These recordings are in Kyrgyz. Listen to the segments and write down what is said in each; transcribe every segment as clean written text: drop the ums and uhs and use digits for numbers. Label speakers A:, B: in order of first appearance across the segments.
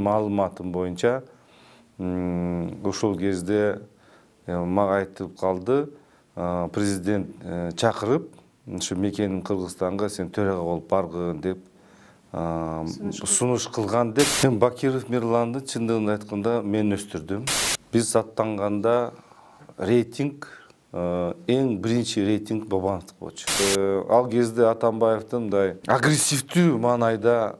A: маалыматым боюнча ошол кезде мага айтып калды, президент чакырып, ушу мекенин Кыргызстанга сен төрага болуп баргын деп сунуш кылган деп. Бакиров Мирланды чындыгын айтканда мен өстүрдүм. Биз аттанганда рейтинг эң биринчи рейтинг Бабановдук болчу. Ал кезде Атамбаевдин мындай агрессивдүү маанайда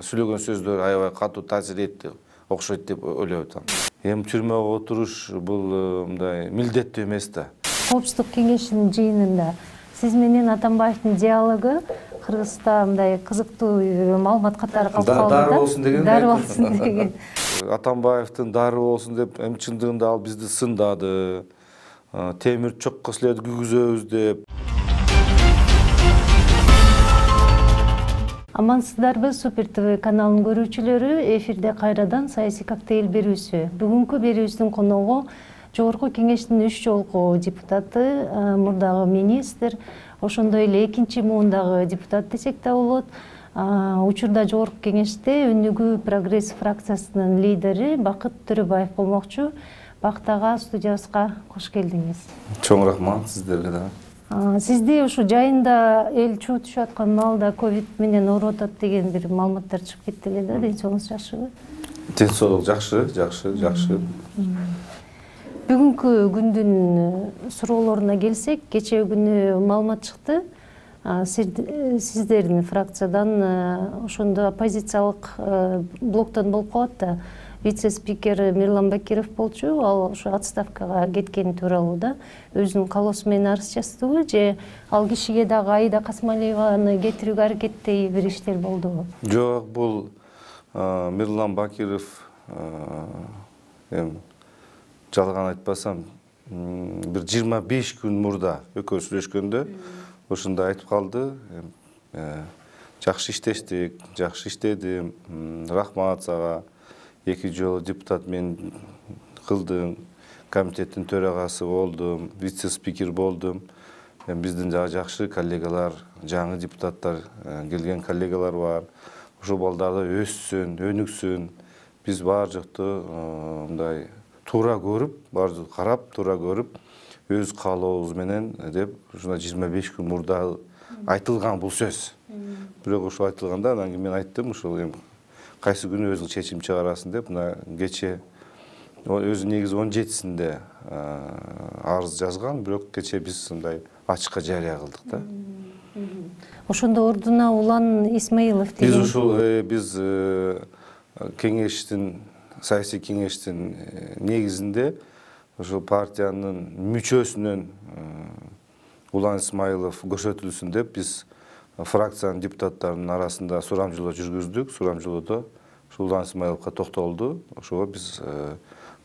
A: сүйлөгөн сөздөр аябай катуу таасир этти, окшойт деп ойлоп атам. Эми түрмөгө отуруш бул мындай милдеттүү эмес да.
B: Коопсуздук кеңешинин жыйынында сиз менен Атамбаевдин диалогу Кыргызста мындай кызыктуу маалымат катары калып калды да.
A: Дары болсун деген.
B: Дары болсун деген.
A: Атамбаевдин дары болсун деп, эми чындыгында ал бизди сындады. Темир чокко силерди күйгүзөбүз деп.
B: Амансыздарбы, Супер ТВ каналынын көрүүчүлөрү, эфирде кайрадан саясий коктейль берүүсү. Бүгүнкү берүүбүздүн коногу Жогорку Кеңештин 3 жолку депутаты, мурдагы министр, ошондой эле экинчи муундагы депутат десек да болот. Учурда Жогорку Кеңеште Өнүгүү Прогресс фракциясынын лидери Бакыт Төрөбаев болмокчу. Бакыт ага, студиябызга кош келдиңиз.
A: Чоң рахмат сиздерге да.
B: Сизди ушу жайында эл чуу түшүп аткан маалда ковид менен ооруп атат деген бир маалыматтар чыгып кетти эле да. Ден соолугуңуз жакшыбы?
A: Ден соолук жакшы.
B: Бүгүнкү күндүн суроолоруна келсек, кечээ күнү маалымат чыкты. Сиздердин фракциядан ошондо оппозициялык блоктон болуп калат да. Вице-спикер Мирлан Бакиров болчу, ал ошо отставкага кеткени тууралуу да өзүнүн каалоосу менен арыз жаздыбы, же ал кишиге дагы Аида Касмалиеваны кетирүүгө аракеттей бир иштер болдубу?
A: Жок, бул Мирлан Бакиров жалган айтпасам, бир 25 күн мурда экөөбүз сүйлөшкөндө ошондой айтып калды. Жакшы иштештик, жакшы иштедим, рахмат сага. 2 жолу депутат мен кылдым, комитеттин төрагасы болдум, вице-спикер болдум. Биздин жакшы коллегалар, жаңы депутаттар, келген коллегалар бар. Ошол балдарды өссүн, өнүксүн. Биз баары жактуу мындай туура көрүп, баары карап, туура көрүп, өз каалообуз менен деп ушуна 25 күн мурда айтылган бул сөз. Бирок ошол айтылганда анан кийин мен айттым, ушул кайсы күнү өзүң чечим чыгарасын деп, мына кечээ өзү негизи 17-синде арыз жазган, бирок кечээ биз мындай ачыкка жарыя кылдык да.
B: Ошондо ордуна Улан Исмаилов деген.
A: Биз ушул биз кеңештин, саясий кеңештин негизинде ошол партиянын мүчөсүнөн Улан Исмаилов көрсөтүлсүн деп биз фракциянын депутаттарынын арасында сурамжылоо жүргүздүк. Сурамжылоодо Улан Исмаиловго токтолду. Ошого биз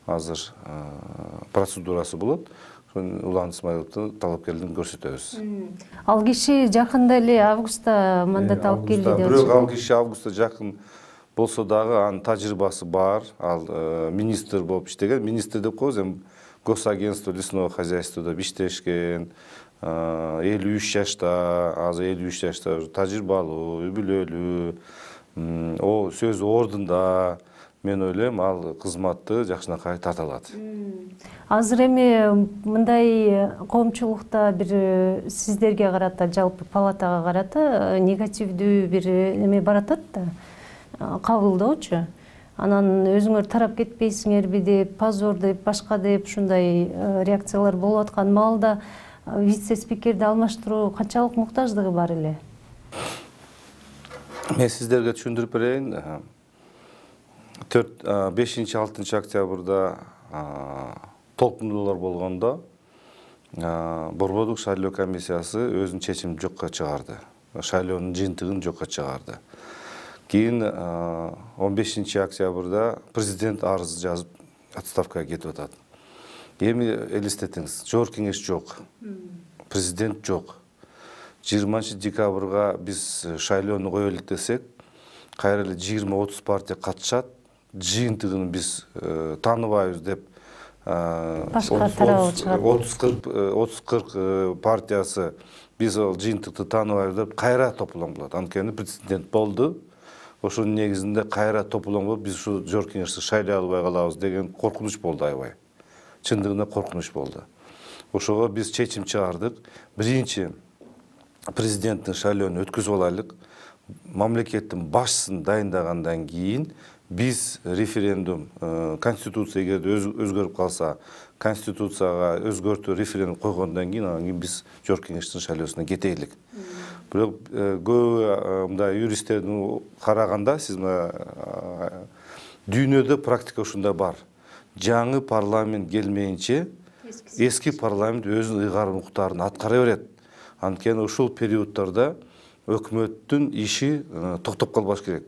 A: азыр процедурасы болот. Улан Исмаиловду талапкерлигин көрсөтөбүз.
B: Ал киши жакында эле августта мандат алып келди деп.
A: Бирок ал киши августта жакын болсо дагы анын тажрыйбасы бар. Ал министр болуп иштеген. Министр деп коебуз, эми Госагентство лесного хозяйства деп иштешкен. 53 жашта, азыр 53 жашта тажрыйбалуу, үй-бүлөлүү, сөзү ордунда. Мен ойлойм, ал кызматты жакшынакай тарта алат.
B: Азыр эми мындай коомчулукта бир сиздерге карата, жалпы палатага карата негативдүү бир эме баратат да, кабылдоочу. Анан өзүңөр тарап кетпейсиңерби деп, позор деп, башка деп ушундай реакциялар болуп аткан маалда вице-спикерди алмаштыруу канчалык муктаждыгы бар эле?
A: Мен сиздерге түшүндүрүп берейин. 5-6 октябрда толкунулар болгондо Борбордук шайлоо комиссиясы өзүнүн чечимин жокко чыгарды. Шайлоонун жыйынтыгын жокко чыгарды. Кийин 15 октябрда президент арыз жазып отставкага кетип атат. Эми элестетиңиз, Жогорку Кеңеш жок, президент жок. 20 декабрга биз шайлоону коелук десек, кайра эле 20-30 партия катышат, жыйынтыгын биз тааныбайбыз деп
B: башка тарабы чыгат.
A: 30-40 партиясы биз ал жыйынтыкты тааныбайбыз деп кайра топлон болот. Анткени президент болду. ошонун негизинде кайра тополоң болуп биз ушу жогорку кеңешти шайлай албай калабыз деген коркунуч болду аябай. Чындыгында коркунуч болду. Ошого биз чечим чыгардык. Биринчи президенттин шайлоонун өткөзүп алайлык. Мамлекеттин башчысын дайындагандан кийин биз референдум, конституция эгерде өзгөрүп калса, конституцияга өзгөртүү референдум койгондон кийин анан кийин биз жогорку кеңештин шайлоосуна кетейлик. Бирок көп мындай юристтердин караганда сиз дүйнөдө практика ушундай бар. Жаңы парламент келмейинче эски парламент өзүнүн ыйгарым укуктарын аткара берет. Анткени ушул периоддордо өкмөттүн иши токтоп калбаш керек.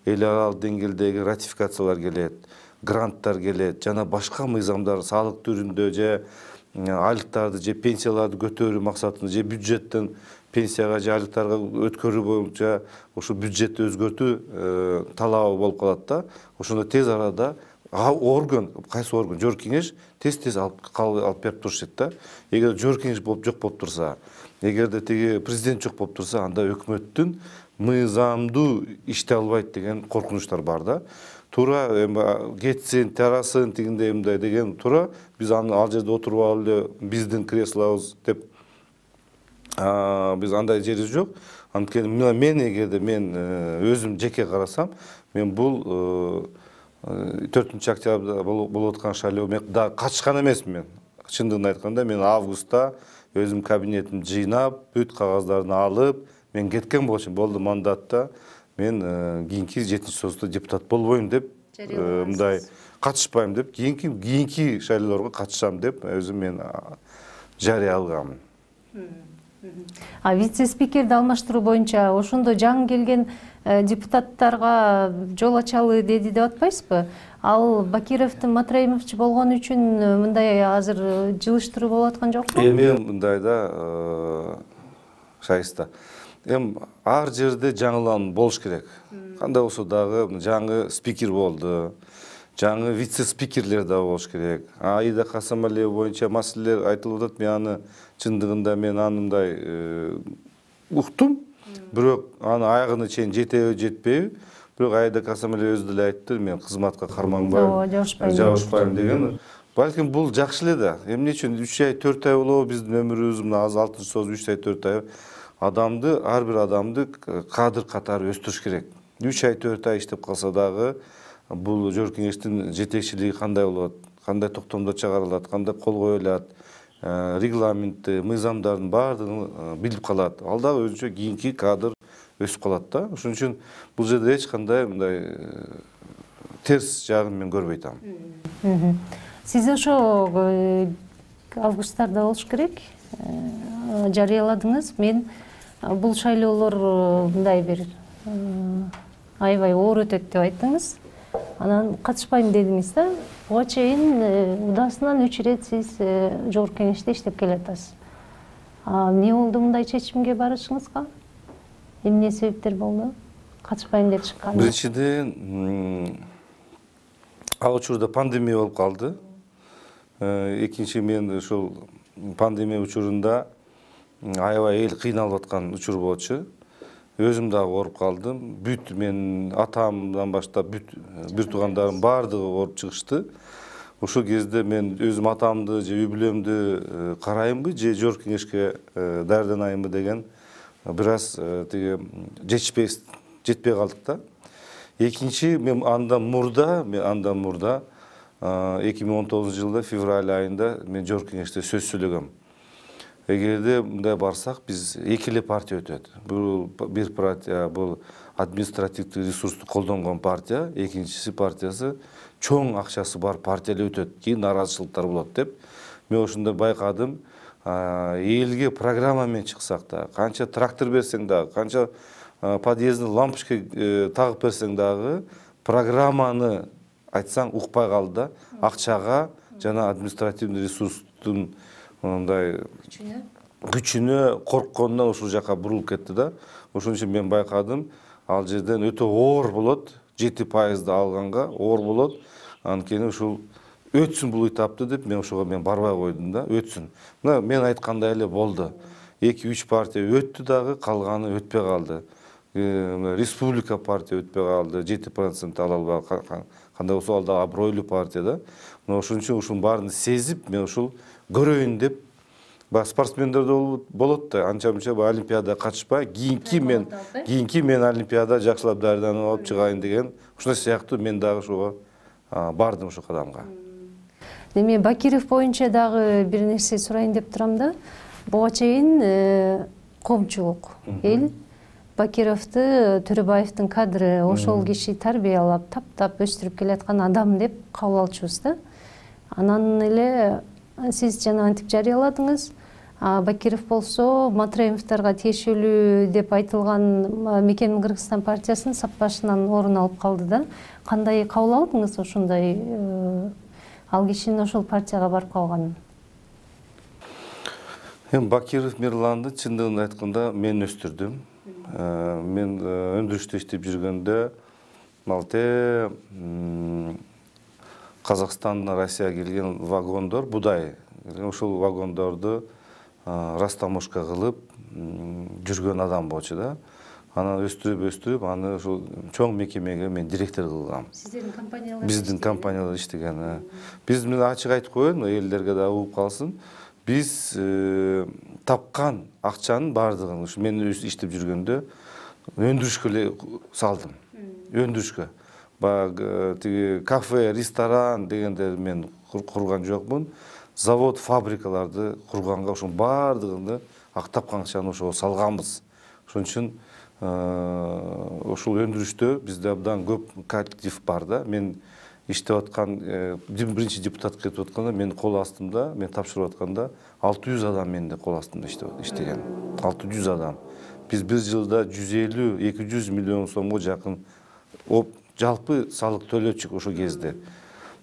A: Эл аралык деңгээлдеги ратификациялар келет, гранттар келет, жана башка мыйзамдар салык түрүндө же айлыктарды же пенсияларды көтөрүү максатында же бюджеттен пенсияга же айлыктарга өткөрүү боюнча ушу бюджетти өзгөртүү талабы болуп калат да. Ошондо тез арада орган, кайсы орган, жогорку кеңеш тез алып берип турушат да. Эгер жогорку кеңеш жок болуп турса, эгерде тиги президент жок болуп турса, анда өкмөттүн мыйзамдуу иштей албайт деген коркунучтар бар да. Туура кетсин, тарасын, тигиндей мындай деген туура биз аны ал жерде отуруп алып эле биздин креслобуз деп биз андай жерибиз жок. Анткени мен эгерде мен өзүм жеке карасам, мен бул 4 октябрда болуп аткан шайлоого да катышкан эмесмин. Чындыгын айтканда мен августта өзүм кабинетимди жыйнап, бүт кагаздарды алып, мен кеткен болчумун. Болду мандатта мен кийинки 7-союзда депутат болбойм деп, мындай катышпайм деп, кийинки шайлоолорго катышам деп өзүм мен жарыялагамын.
B: Вице-спикерди алмаштыруу боюнча ошондо жаңы келген депутаттарга жол ачалы деди деп атпайсызбы? Ал Бакировдун Матраимовчу болгон үчүн мындай азыр жылыштыруу болуп аткан жокпу?
A: Эми мындай да Шайыста. Ар жерде жаңылан болуш керек. Кандай болсо дагы жаңы спикер болду. Жаңы вице-спикерлер да болуш керек. Аида Касамалиева боюнча маселелер айтылып атат. Мен аны чындыгында мен анындай уктум. Бирок аны аягына чейин жетеби, жетпейби. Бирок Аида Касамалиева өзү деле айтты, мен кызматка карманбайм, жабышпайм деген. Балким бул жакшы эле да. Эмне үчүн 3 ай 4 ай болобу биздин өмүрүбүз мына азыр 6-союз 3 ай 4 ай адамды, ар бир адамды кадр катары өстүрүш керек. 3 ай 4 ай иштеп калса дагы бул жогорку кеңештин жетекчилиги кандай болот, кандай токтомдор чыгарылат, кандай кол коюлат, регламентти, мыйзамдардын баардыгын билип калат. Ал дагы өзүнчө кийинки кадр өсүп калат да. Ошон үчүн бул жерде эч кандай мындай терс жагын мен көрбөй атам.
B: Сиз ошо августтарда болуш керек жарыяладыңыз. Мен бул шайлоолор мындай бир аябай оор өтөт деп айттыңыз. Анан катышпайм дедиңиз да. Буга чейин удасынан 3 ирет сиз жогорку кеңеште иштеп келатасыз. Эмне болду мындай чечимге барышыңызга? Эмне себептер болду? Катышпайм деп чыккан.
A: Биринчиден, ал учурда пандемия болуп калды. Экинчи, мен ушул пандемия учурунда аябай эл кыйналып аткан учур болчу. Өзүм дагы ооруп калдым. Бүт мен атамдан баштап бүт бир туугандарым баардыгы ооруп чыгышты. Ошол кезде мен өзүм атамды же үй бүлөмдү карайымбы же жогорку кеңешке даярданайынбы деген бир аз тиги жетпей калдык да. Экинчи, мен андан мурда 2019-жылда февраль айында мен жогорку кеңеште сөз сүйлөгөм. Эгерде мындай барсак, биз эки эле партия өтөт. Бир партия бул административдик ресурсту колдонгон партия, экинчиси партиясы чоң акчасы бар партия эле өтөт. Кийин наразычылыктар болот деп. Мен ошондо байкадым, элге программа менен чыксак да, канча трактор берсең дагы, канча подъездин лампочка тагып берсең дагы, программаны айтсаң укпай калды да. Акчага жана административдик ресурстун мындай күчүнө корккондон ушул жака бурулуп кетти да. Ошон үчүн мен байкадым, ал жерден өтө оор болот, 7% алганга оор болот. Анткени ушул өтсүн бул этапты деп мен ошого барбай койдум да, өтсүн. Мына мен айткандай эле болду. 2-3 партия өттү дагы, калганы өтпөй калды. республика партия өтпей қалды, 7% ала албай, кандай болсо ал да абройлуу партия да. Мына ошон үчүн ушунун баарын сезип, мен ушул көрөйүн деп, спортсмендер да болот да, анча-мынча олимпиада катышпай, кийинки мен олимпиада жакшылап даярданып алып чыгайын деген, ушундай сыяктуу мен дагы ошого бардым ошол кадамга.
B: Эми Бакиров боюнча дагы бир нерсе сурайын деп турам да. Буга чейин коомчулук эл Бакировду Төрөбаевдин кадры, ошол киши тарбиялап, таптап өстүрүп келаткан адам деп кабыл алчубуз да. Анан эле сиз жана антип жарыяладыңыз. Бакиров болсо Матраимовдорго тиешелүү деп айтылган Мекенин Кыргызстан партиясынын сап башынан орун алып калды да. Кандай кабыл алдыңыз ошондой ал кишинин ошол партияга барып калганын?
A: Бакиров Мирланды чындыгын айтканда мен өстүрдүм. Мен өндүрүштө иштеп жүргөндө малте Казакстандан Россияга келген вагондор, будай, ошол вагондорду растаможка кылып жүргөн адам болчу да. Аны өстүрүп, аны ошол чоң мекемеге мен директор кылгам.
B: Сиздердин компаниялар?
A: Биздин компаниялар иштеген. Биз мен ачык айтып коеюн, элдерге да угуп калсын. Биз тапкан акчанын бардыгын ушу мен иштеп жүргөндө өндүрүшкө эле салдым. Өндүрүшкө. Баягы тиги кафе, ресторан дегендер мен курган жокмун. Завод, фабрикаларды курганга ошонун бардыгын тапкан акчаны ошого салганбыз. Ошон үчүн ошол өндүрүштө бизде абдан көп коллектив бар да. Мен иштеп аткан биринчи депутат кетип атканда мен кол астымда, мен тапшырып атканда 600 адам менде кол астымда иштеген. 600 адам. Биз бир жылда 150-200 миллион сомго жакын жалпы салык төлөчүк ошол кезде.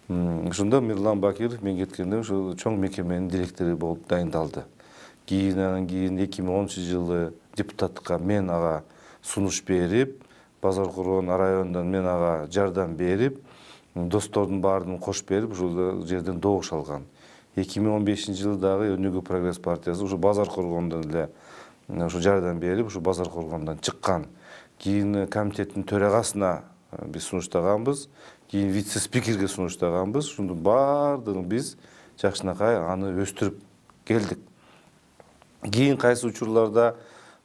A: Ошондо Мирлан Бакиров мен кеткенде ошо чоң мекеменин директору болуп дайындалды. Кийин 2010-жылы депутаттыкка мен ага сунуш берип, Базаркургон районунан мен ага жардам берип, достордун баарын кош берип, ошол жерден добуш алган. 2015-жылы дагы Өнүгүү Прогресс партиясы ошо Базаркургондон эле ошо жардам берип, ошо Базаркургондон чыккан. Кийин комитеттин төрагасына биз сунуштаганбыз, кийин вице-спикерге сунуштаганбыз. Ушундун баардыгын биз жакшынакай аны өстүрүп келдик. Кийин кайсы учурларда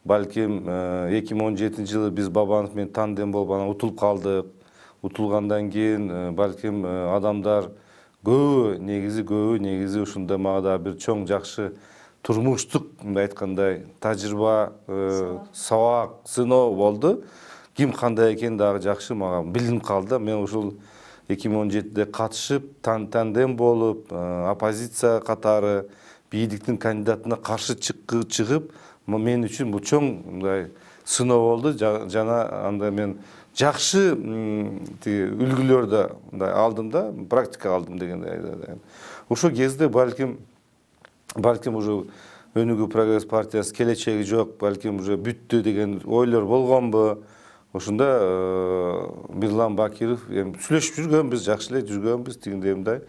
A: балким 2017-жылы биз Бабанов менен тандем болуп анан утулуп калдык. Утулгандан кийин балким адамдар негизи ушунда мага да бир чоң жакшы турмуштук, мындай айткандай, тажрыйба, сабак, сыноо болду. Ким кандай экен дагы жакшы мага билинип калды. Мен ушул 2017-де катышып, тандем болуп, оппозиция катары бийликтин кандидатына каршы чыгып, мен үчүн бул чоң мындай сыноо болду. Жана анда мен жакшы үлгүлөрдү алдым да, практика алдым дегендей. Ошол кезде балким уже Өнүгүү Прогресс партиясы келечеги жок, балким уже бүттү деген ойлор болгонбу. Ошондо Мирлан Бакиров сүйлөшүп жүргөнбүз, жакшы эле жүргөнбүз тигиндей.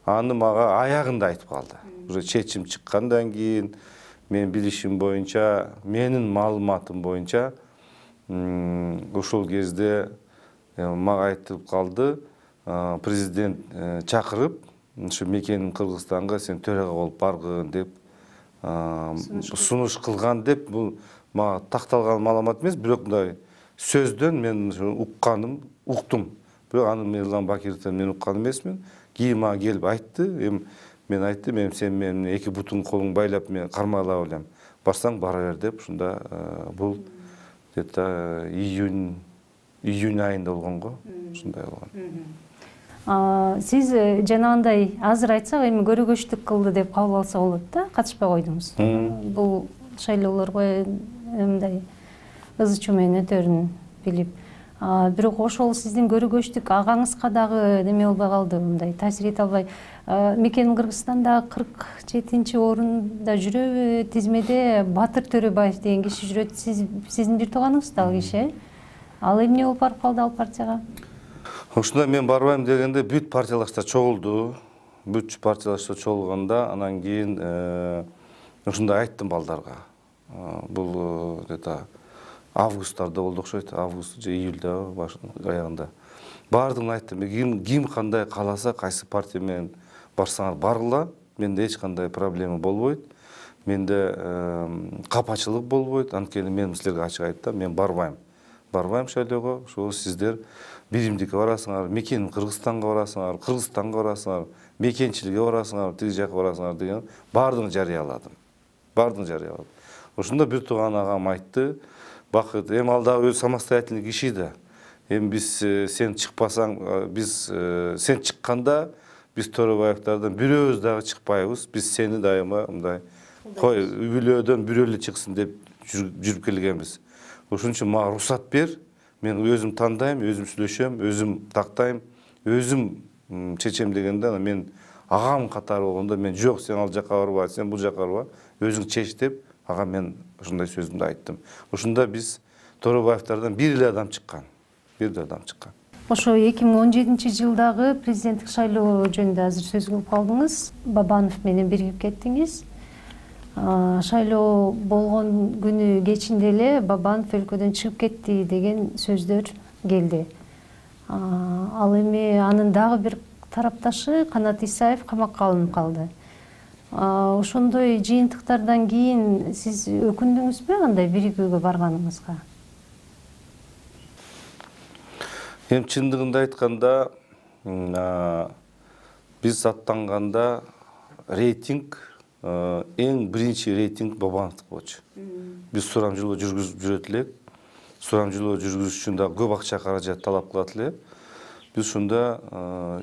A: Аны мага аягында айтып калды. Уже чечим чыккандан кийин мен билишим боюнча, менин маалыматым боюнча ошол кезде мага айтып калды, президент чакырып, ушу Мекенин Кыргызстанга сен төрага болуп баргын деп сунуш кылган деп, бул мага такталган маалымат эмес, бирок мындай сөздөн мен уктум. Бирок аны Мирлан Бакировдон мен уккан эмесмин. Кийин мага келип айтты, мен айттым, сен менин эки бутуң колуң байлап мен кармайлап элем. Барсаң бара бер деп, ушунда бул где-то июнь айында болгонго, ушундай болгон.
B: Сиз жанагындай азыр айтсак, эми көрөгөчтүк кылды деп кабыл алса болот да, катышпай койдуңуз. Бул шайлоолорго мындай ызы чуу менен өтөрүн билип. Бирок ошол сиздин көрөгөчтүк агаңызга дагы неме болбой калды, мындай таасир эте албай. Мекенин Кыргызстанда 47-орунда жүрөбү, тизмеде Батыр Төрөбаев деген киши жүрөт. Сиздин бир тууганыңыз да ал киши. Ал эмне болуп барып калды ал партияга?
A: Ошондо мен барбайм дегенде бүт партиялашта чогулду. Бүт партиялашта чогулганда анан кийин ошондой айттым балдарга. Бул где-то августтарда болду окшойт, август же июльда аягында. Бардығын айттым, ким кандай кааласа, кайсы партия менен барсаңар баргыла, менде эч кандай проблема болбойт, менде капачылык болбойт, анткени мен силерге ачык айттым, мен барбайм шайлоого, ошол сиздер биримдикке барасыңар, мекеним Кыргызстанга барасыңар, мекенчиликке барасыңар, тиги жакка барасыңар деген бардығын жарыяладым. Ошондо бир тууган агам айтты, бакыт, эми ал дагы өз самостоятельный киши да. Эми биз сен чыкпасаң, сен чыкканда биз Торобаевдерден бирөөбүз дагы чыкпайбыз. Биз сени дайыма мындай кой үйлөөдөн бирөө эле чыксын деп жүрүп келгенбиз. Ошон үчүн мага уруксат бер. Мен өзүм тандайм, өзүм сүйлөшөм, өзүм тактайм, өзүм чечем дегенде мен агам катары болгондо мен жок, сен ал жакка барба, сен бул жакка барба, өзүң чеч деп ага мен ошондой сөзүмдү айттым. Ошондо биз Торобаевдерден бир эле адам чыккан.
B: Ошо 2017-жылдагы президенттик шайлоо жөнүндө азыр сөз кылып калдыңыз. Бабанов менен биригип кеттиңиз. Шайлоо болгон күнү кечинде эле Бабанов өлкөдөн чыгып кетти деген сөздөр келди. Ал эми анын дагы бир тарапташы Канат Исаев камакка алынып калды. Ошондой жыйынтыктардан кийин сиз өкүндүңүзбү андай биригүүгө барганыңызга?
A: Эми чындыгында айтканда, биз аттанганда рейтинг, эң биринчи рейтинг Бабановдук болчу. Биз сурамжылоо жүргүзүп жүрөт элек. Сурамжылоо жүргүзүш үчүн да көп акча каражат талап кылат эле. Биз ушунда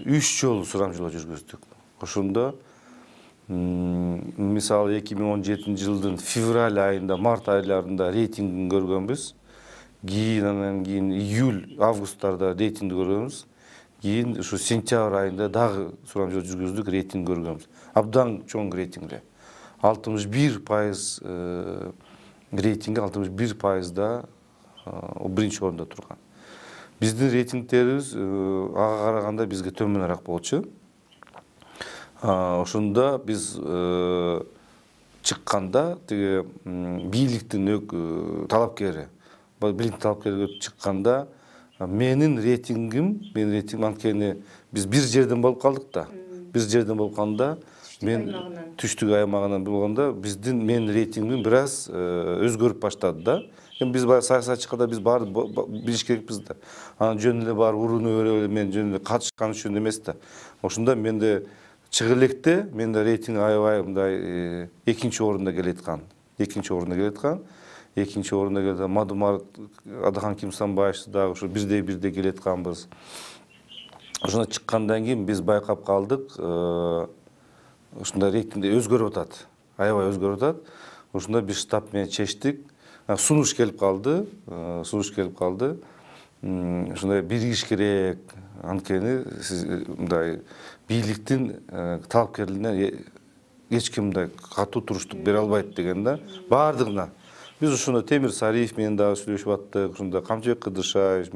A: 3 жолу сурамжылоо жүргүздүк. Ошондо мисалы 2017-жылдын февраль айында, март айларында рейтингин көргөнбүз. Анан кийин июль, августтарда рейтингди көргөнбүз. Кийин ушу сентябрь айында дагы сурамжылоо жүргүздүк, рейтинг көргөнбүз. Абдан чоң рейтингде. 61% рейтинги 61%да биринчи орунда турган. Биздин рейтингтерибиз ага караганда бизге төмөнүрөөк болчу. Ошондо биз чыкканда тиги бийликтин талапкери чыкканда менин рейтингим анткени биз бир жерден болуп калдык да. Бир жерден болуп калганда мен түштүк аймагынан болгондо менин рейтингим бир аз өзгөрүп баштады да. Эми биз саясатчыга да биз баары билиш керекпиз да. Анан жөн эле барып урууну өрөп мен жөн эле катышкан үчүн эмес да. Ошондо менде чыгы электе менде рейтинг аябай мындай экинчи орунда келаткан. Экинчи орунда келди. Мадумар Адахан Кимсанбаевич дагы ушу бирдей келатканбыз. Ошондо чыккандан кийин биз байкап калдык. Ушундай рейтингде өзгөрүп атат. Аябай өзгөрүп атат. Ошондо биз штаб менен чечтик. Сунуш келип калды. Ошондой биригиш керек. Анткени сиз мындай бийликтин талапкерлигине эч ким мындай катуу туруштук бере албайт деген да. Бардыгына. Биз ошондо Темир Сариев менен дагы сүйлөшүп аттык. Ошондо Камчыбек Кыдыршаев,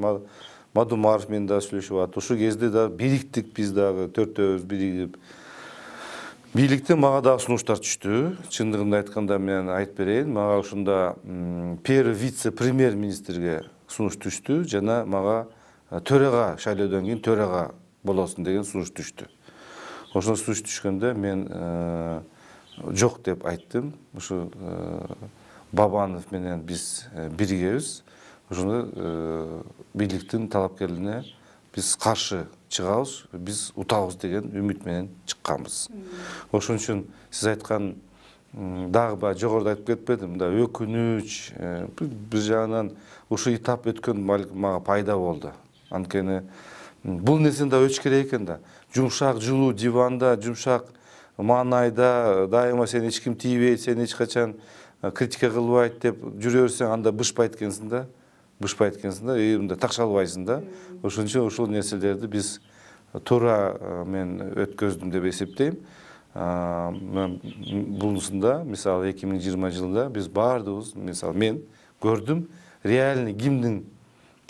A: Мадумаров менен дагы сүйлөшүп аттык. Ошол кезде да бириктик биз дагы төртөөбүз биригип. Бийликтен мага дагы сунуштар түштү. Чындыгында айтканда мен айтып берейин. Мага ошондо первый вице-премьер-министрге сунуш түштү жана мага төрага шайлоодон кийин төрага болосуң деген сунуш түштү. Ошондо сунуш түшкөндө мен жок деп айттым. Ушу Бабанов менен биз биригебиз. Ошондо бийликтин талапкерлигине биз каршы чыгабыз, биз утабыз деген үмүт менен чыкканбыз. Ошон үчүн сиз айткан дагы жогоруда айтып кетпедим да, өкүнүч бир жагынан ушу этап өткөн мага пайда болду. Анткени бул нерсени да өч керек экен да. Жумшак жылуу диванда, жумшак маанайда дайыма сен эч ким тийбейт, сен эч качан критика кылбайт деп жүрө берсең, анда бышпайт экенсиң да. Мындай такшалбайсың да. Ошон үчүн ушул нерселерди биз туура мен өткөздүм деп эсептейм. Бунусунда мисалы 2020 жылында биз баардыгыбыз, мисалы мен көрдүм, реальный кимдин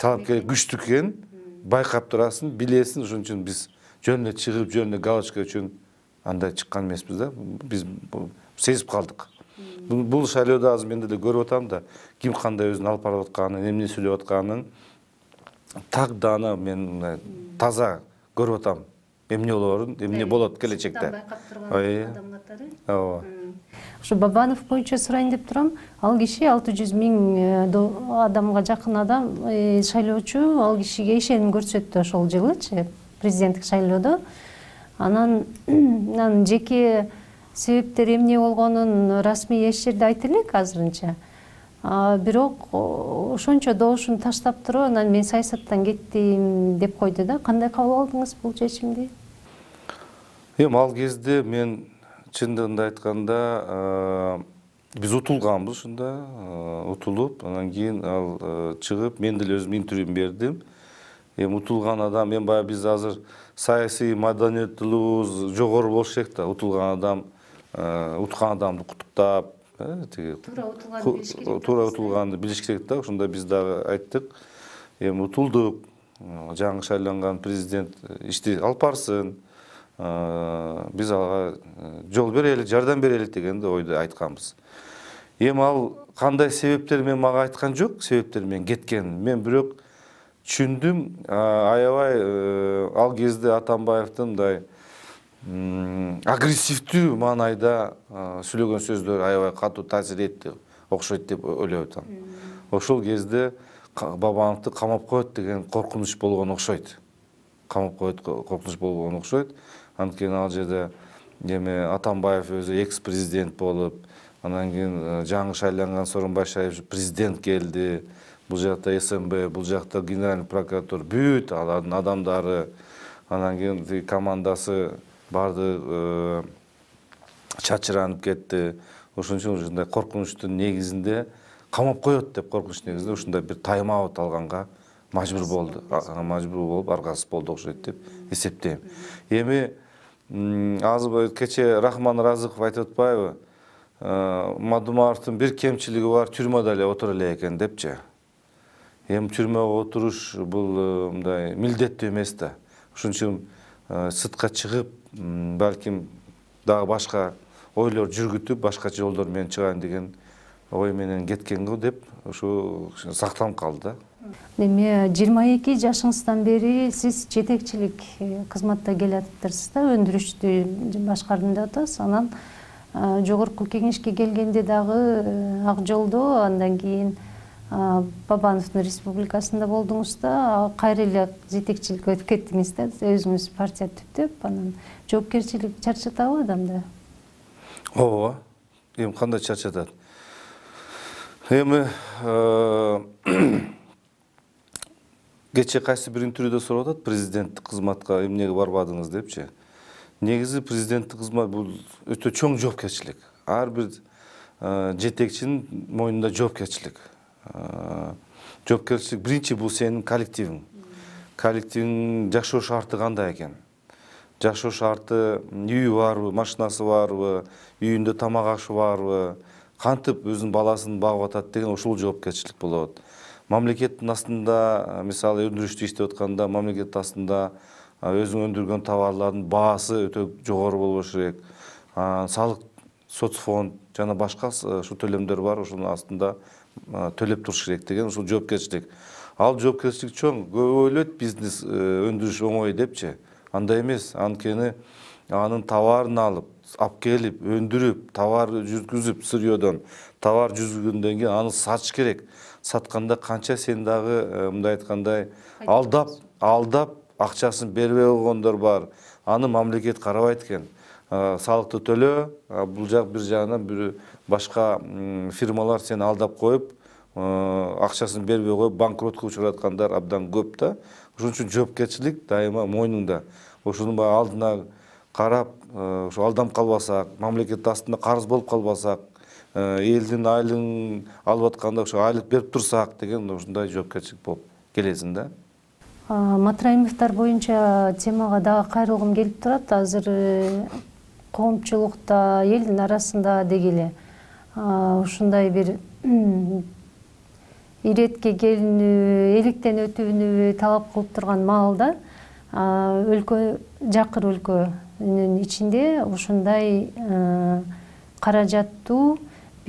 A: талапкери күчтүү экенин байкап турасың, билесиң. Ошон үчүн биз жөн эле чыгып, жөн эле галочка үчүн андай чыккан эмеспиз да. Биз сезип калдык. Бул шайлоодо азыр мен деле көрүп атам да, ким кандай өзүн алып барып атканын, эмне сүйлөп атканын так даана мен таза көрүп атам. Эмне болорун, эмне болот келечекте.
B: Байкап турган адам катары.
A: Ооба.
B: Ушу Бабанов боюнча сурайын деп турам. Ал киши 600 000 адамга жакын адам шайлоочу, ал кишиге ишеним көрсөттү ошол жылычы президенттик шайлоодо. Анан жеке себептери эмне болгонун расмий эч жерде айтып элек азырынча. Бирок ошончо добушун таштап туруп, анан мен саясаттан кеттим деп койду да. Кандай кабыл алдыңыз бул чечимди?
A: Ал кезде мен чындыгында айтканда биз утулганбыз ушунда, утулуп, анан кийин ал чыгып, мен деле өзүм интервью бердим. Утулган адам, мен баягы биз азыр саясий маданияттуулугубуз жогору болуш керек да, утулган адам, уткан адамды куттуктап, туура утулганды билиш керек да. Ошондо биз дагы айттык, утулдук, жаңы шайланган президент ишти алып барсын, биз ага жол берели, жардам берели деген ойду айтканбыз. Ал кандай себептер мен мага айткан жок, себептер мен кеткен. Мен бирок түшүндүм, аябай ал кезде Атамбаевдин мындай агрессивдүү маанайда сүйлөгөн сөздөр аябай катуу таасир этти, окшойт деп ойлоп атам. Ошол кезде Бабановду камап коет деген коркунуч болгон окшойт. Камап коет коркунуч болгон окшойт. Анткени ал жерде Атамбаев өзү экс-президент болуп, анан кийин жаңы шайланган Сооронбай Шарипович президент келди. Бул жакта СМБ, бул жакта генеральный прокурор, бүт алардын адамдары, анан кийин командасы барды чачыранып кетти. Ошон үчүн ушундай коркунучтун негизинде камап коет деп коркунуч негизинде ушундай бир тайм-аут алганга мажбур болду. Мажбур болуп аргасыз болду окшойт деп эсептейм. Азыр кече Рахман Разыков айтып атпайбы? Мадумаровдун бир кемчилиги бар, тюрмада эле отура элек экен депчи. Тюрмага отуруш бул мындай милдеттүү эмес да. Ошон үчүн сыртка чыгып, балким дагы башка ойлор жүргүтүп, башка жолдор менен чыгайын деген ой менен кеткен го деп ушу сакталып калды да.
B: Эми 22 жашыңыздан бери сиз жетекчилик кызматта келатыптырсыз да, өндүрүштү башкардым деп атасыз. Анан жогорку кеңешке келгенде дагы Ак Жолдо, андан кийин Бабановдун республикасында болдуңуз да, кайра эле жетекчиликке өтүп кеттиңиз да, өзүңүз партия түптөп, анан жоопкерчилик чарчатабы адамды?
A: Ооба, кандай чарчатат? Кече кайсы бир интервьюда сурап атат, президенттик кызматка эмнеге барбадыңыз депчи. Негизи президенттик кызмат бул өтө чоң жоопкерчилик. Ар бир жетекчинин мойнунда жоопкерчилик. Жоопкерчилик биринчи бул сенин коллективиң. Коллективиң жашоо шарты кандай экен? Жашоо шарты, үйү барбы, машинасы барбы, үйүндө тамак ашы барбы, кантип өзүнүн баласын багып атат деген ушул жоопкерчилик болот. Мамлекеттин астында, мисалы өндүрүштү иштеп атканда, мамлекеттин астында өзүң өндүргөн товарлардын баасы өтө жогору болбош керек. Салык, соцфонд жана башка ушу төлөмдөр бар, ошонун астында төлөп туруш керек деген ушул жоопкерчилик. Ал жоопкерчилик чоң. Көп ойлойт бизнес өндүрүш оңой депчи. Андай эмес. Анткени анын товарын алып келип, өндүрүп, товар жүргүзүп, сырьёдон товар жүргүзгөндөн кийин аны сатыш керек. Сатканда канча сен дагы мындай айткандай алдап акчасын бербей койгондор бар. Аны мамлекет карабайт экен. Салыкты төлөө, бул жак бир жагынан бир башка фирмалар сени алдап коюп, акчасын бербей коюп, банкротко учураткандар абдан көп да. Ошон үчүн жоопкерчилик дайыма мойнуңда. Ошонун алдына карап, ошо алданып калбасак, мамлекет астында карыз болуп калбасак, элдин айлыгын алып атканда ошо айлык берип турсак деген ушундай жоопкерчилик болуп келесиң да.
B: Матраимовдор боюнча темага дагы кайрылгым келип турат. Азыр коомчулукта, элдин арасында дегеле ушундай бир иретке келинүү, электен өтүүнү талап кылып турган маалда өлкө, жакыр өлкөнүн ичинде ушундай каражаттуу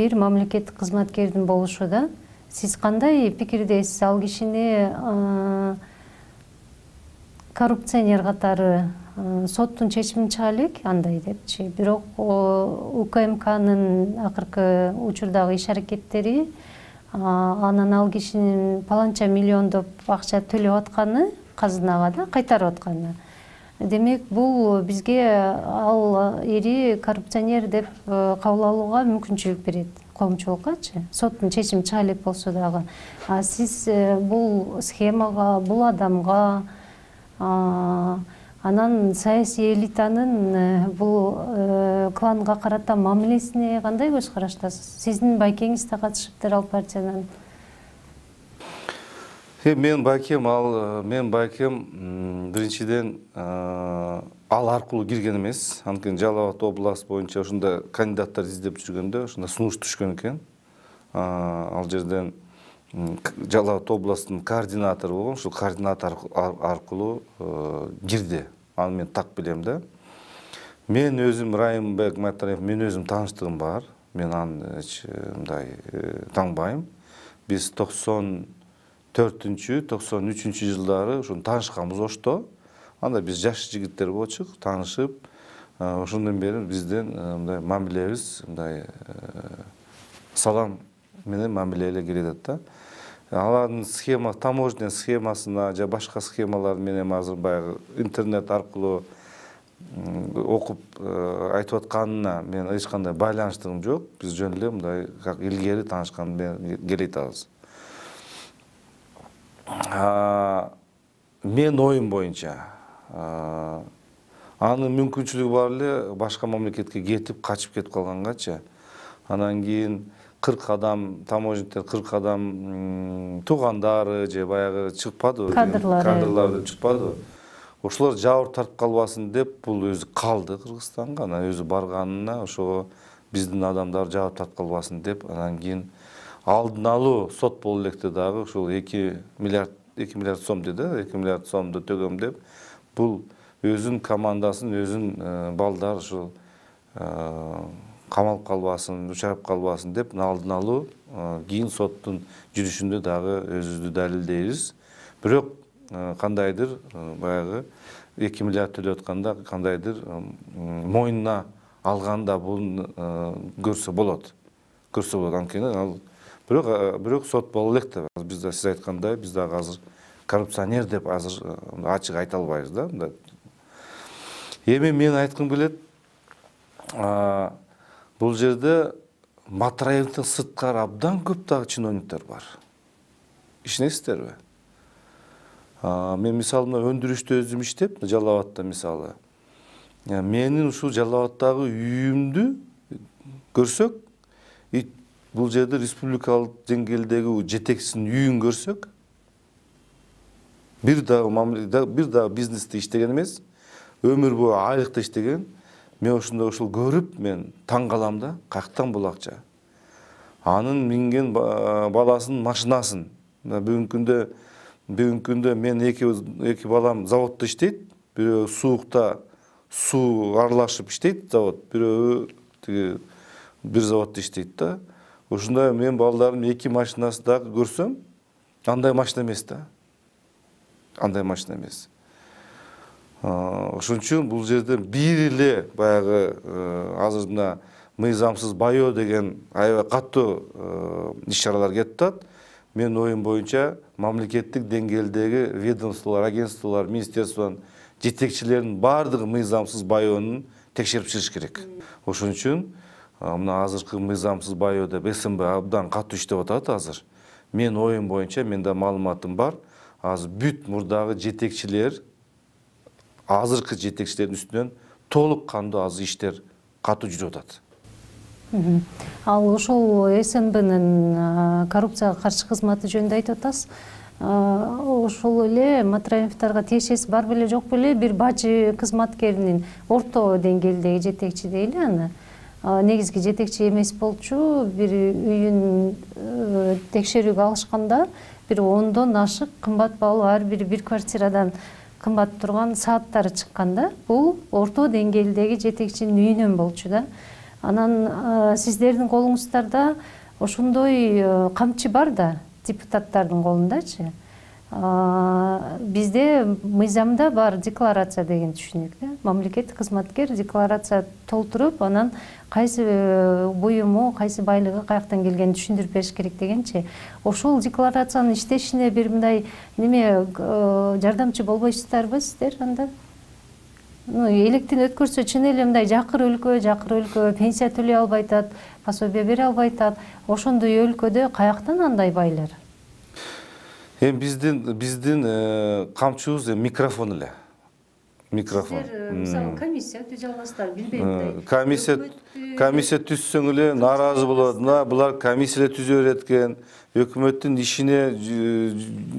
B: бир мамлекеттик кызматкердин болушуда сиз кандай пикирдесиз? Ал кишини коррупционер катары соттун чечими чыга элек андай депчи. Бирок УКМКнын акыркы учурдагы иш аракеттери анан ал кишинин паланча миллиондоп акча төлөп атканы казынага да кайтарып атканы. Демек бул бизге ал эри коррупционер деп кабыл алууга мүмкүнчүлүк берет коомчулуккачы. Соттун чечими чыга элек болсо дагы. Сиз бул схемага, бул адамга анан саясий элитанын бул кланга карата мамилесине кандай көз караштасыз? Сиздин байкеңиз да катышыптыр ал партиядан.
A: Мен байкем биринчиден ал аркылуу кирген эмес. Анткени Жалал Абад область боюнча ушунда кандидаттар издеп жүргөндө ушунда сунуш түшкөн экен. Ал жерден Жалал Абад областынын координатору болгон, ушул координатор аркылуу кирди. Аны мен так билем да. Мен өзүм Райымбек Матаев, мен өзүм тааныштыгым бар. Мен аны мындай таңбайм. Биз 94-93 жылдары ушуну таанышканбыз Ошто. Анда биз жаш жигиттер болчук, таанышып, ошондон бери бизден мындай мамилебиз, мындай салам менен мамилеге келет да. Алардын схема, таможня схемасына же башка схемалар менен азыр баягы интернет аркылуу окуп айтып атканына мен эч кандай байланыштыгым жок. Биз жөн эле мындай как илгери таанышкан келет азыр. Мен оюм боюнча анын мүмкүнчүлүгү бар эле башка мамлекетке кетип, качып кетип калгангачы. Анан кийин 40 адам, таможниктер 40 адам туугандары же баягы чыкпады, кадрлары чыкпады. Ошолор жабыр тартып калбасын деп бул өзү калды Кыргызстанга. Анан өзү барганына ошого биздин адамдар жабыр тартып калбасын деп, анан кийин алдын алуу сот боло электе дагы ушул 2 миллиард сом деди, 2 миллиард сомду төгөм деп, бул өзүнүн командасын, өзүнүн балдар ушул камалып калбасын, учарып калбасын деп алдын алуу, кийин соттун жүрүшүндө дагы өзүбүздү далилдейбиз. Бирок кандайдыр баягы 2 миллиард төлөп атканда кандайдыр мойнуна алганда бул көрсө болот. Анткени ал бирок сот боло элек да. Биз да сиз айткандай, биз дагы азыр коррупционер деп азыр ачык айта албайбыз да. Эми мен айткым келет, бул жерде Матраевдин сырткары абдан көп дагы чиновниктер бар. Ишенесиздерби? Мен мисалы өндүрүштө өзүм иштеп, Жалал Абадта мисалы. Менин ушул Жалал Абадтагы үйүмдү көрсөк, бул жерде республикалык деңгээлдеги жетекчисинин үйүн көрсөк, бир дагы бизнесте иштеген эмес, өмүр бою айлыкта иштеген. Мен ушул көрүп, мен таң калам да, каяктан бул акча. Анын минген баласынын машинасын. Бүгүнкү күндө мен эки балам заводдо иштейт, бирөө суукта суу аралашып иштейт завод, бирөө бир заводдо иштейт да. Ушундай мен балдарым 2 машинасы дагы көрсөм, андай машина эмес да. Андай машина эмес. Ошон үчүн бул жерде бир эле баягы азыр мына мыйзамсыз байоо деген аябай катуу иш-чаралар кетип атат. Мен оюм боюнча мамлекеттик деңгээлдеги ведомстволор, агентстволор, министерствонун жетекчилеринин баардыгы мыйзамсыз байоонун текшерип чыгыш керек. Ошон үчүн мына азыркы мыйзамсыз байоо деп СМБ абдан катуу иштеп атат азыр. Мен оюм боюнча, менде маалыматым бар. Азыр бүт мурдагы жетекчилер, азыркы жетекчилердин үстүнөн толук кандуу азыр иштер катуу жүрүп атат.
B: Ал ошол СМБнын коррупцияга каршы кызматы жөнүндө айтып атасыз. Ошол эле Матраевдарга тиешеси бар беле жок беле, бир бажы кызматкеринин орто деңгээлдеги жетекчи дейли аны. Негизги жетекчи эмес болчу, бир үйүн текшерүүгө алышканда бир 10дон ашык кымбат баалуу ар бир квартирадан кымбат турган сааттары чыкканда, бул орто деңгээлдеги жетекчинин үйүнөн болчу да. Анан сиздердин колуңуздарда ошондой камчы бар да, депутаттардын колундачы. Бизде мыйзамда бар декларация деген түшүнүк. Мамлекеттик кызматкер декларация толтуруп, анан кайсы буюму, кайсы байлыгы каяктан келгенин түшүндүрүп бериш керек дегенчи. Ошол декларациянын иштешине бир мындай неме жардамчы болбойсуздарбы сиздер анда? Электин өткөрсө чын эле мындай жакыр өлкө пенсия төлөй албай атат, пособие бере албай атат. Ошондой өлкөдө каяктан андай байлар?
A: Биздин камчыбыз микрофон эле. Микрофон.
B: Мисалы комиссия түзө аласыздар, билбейм.
A: Комиссия түзсөң эле нааразы болот. Булар комиссия түзө берет экен, өкмөттүн ишине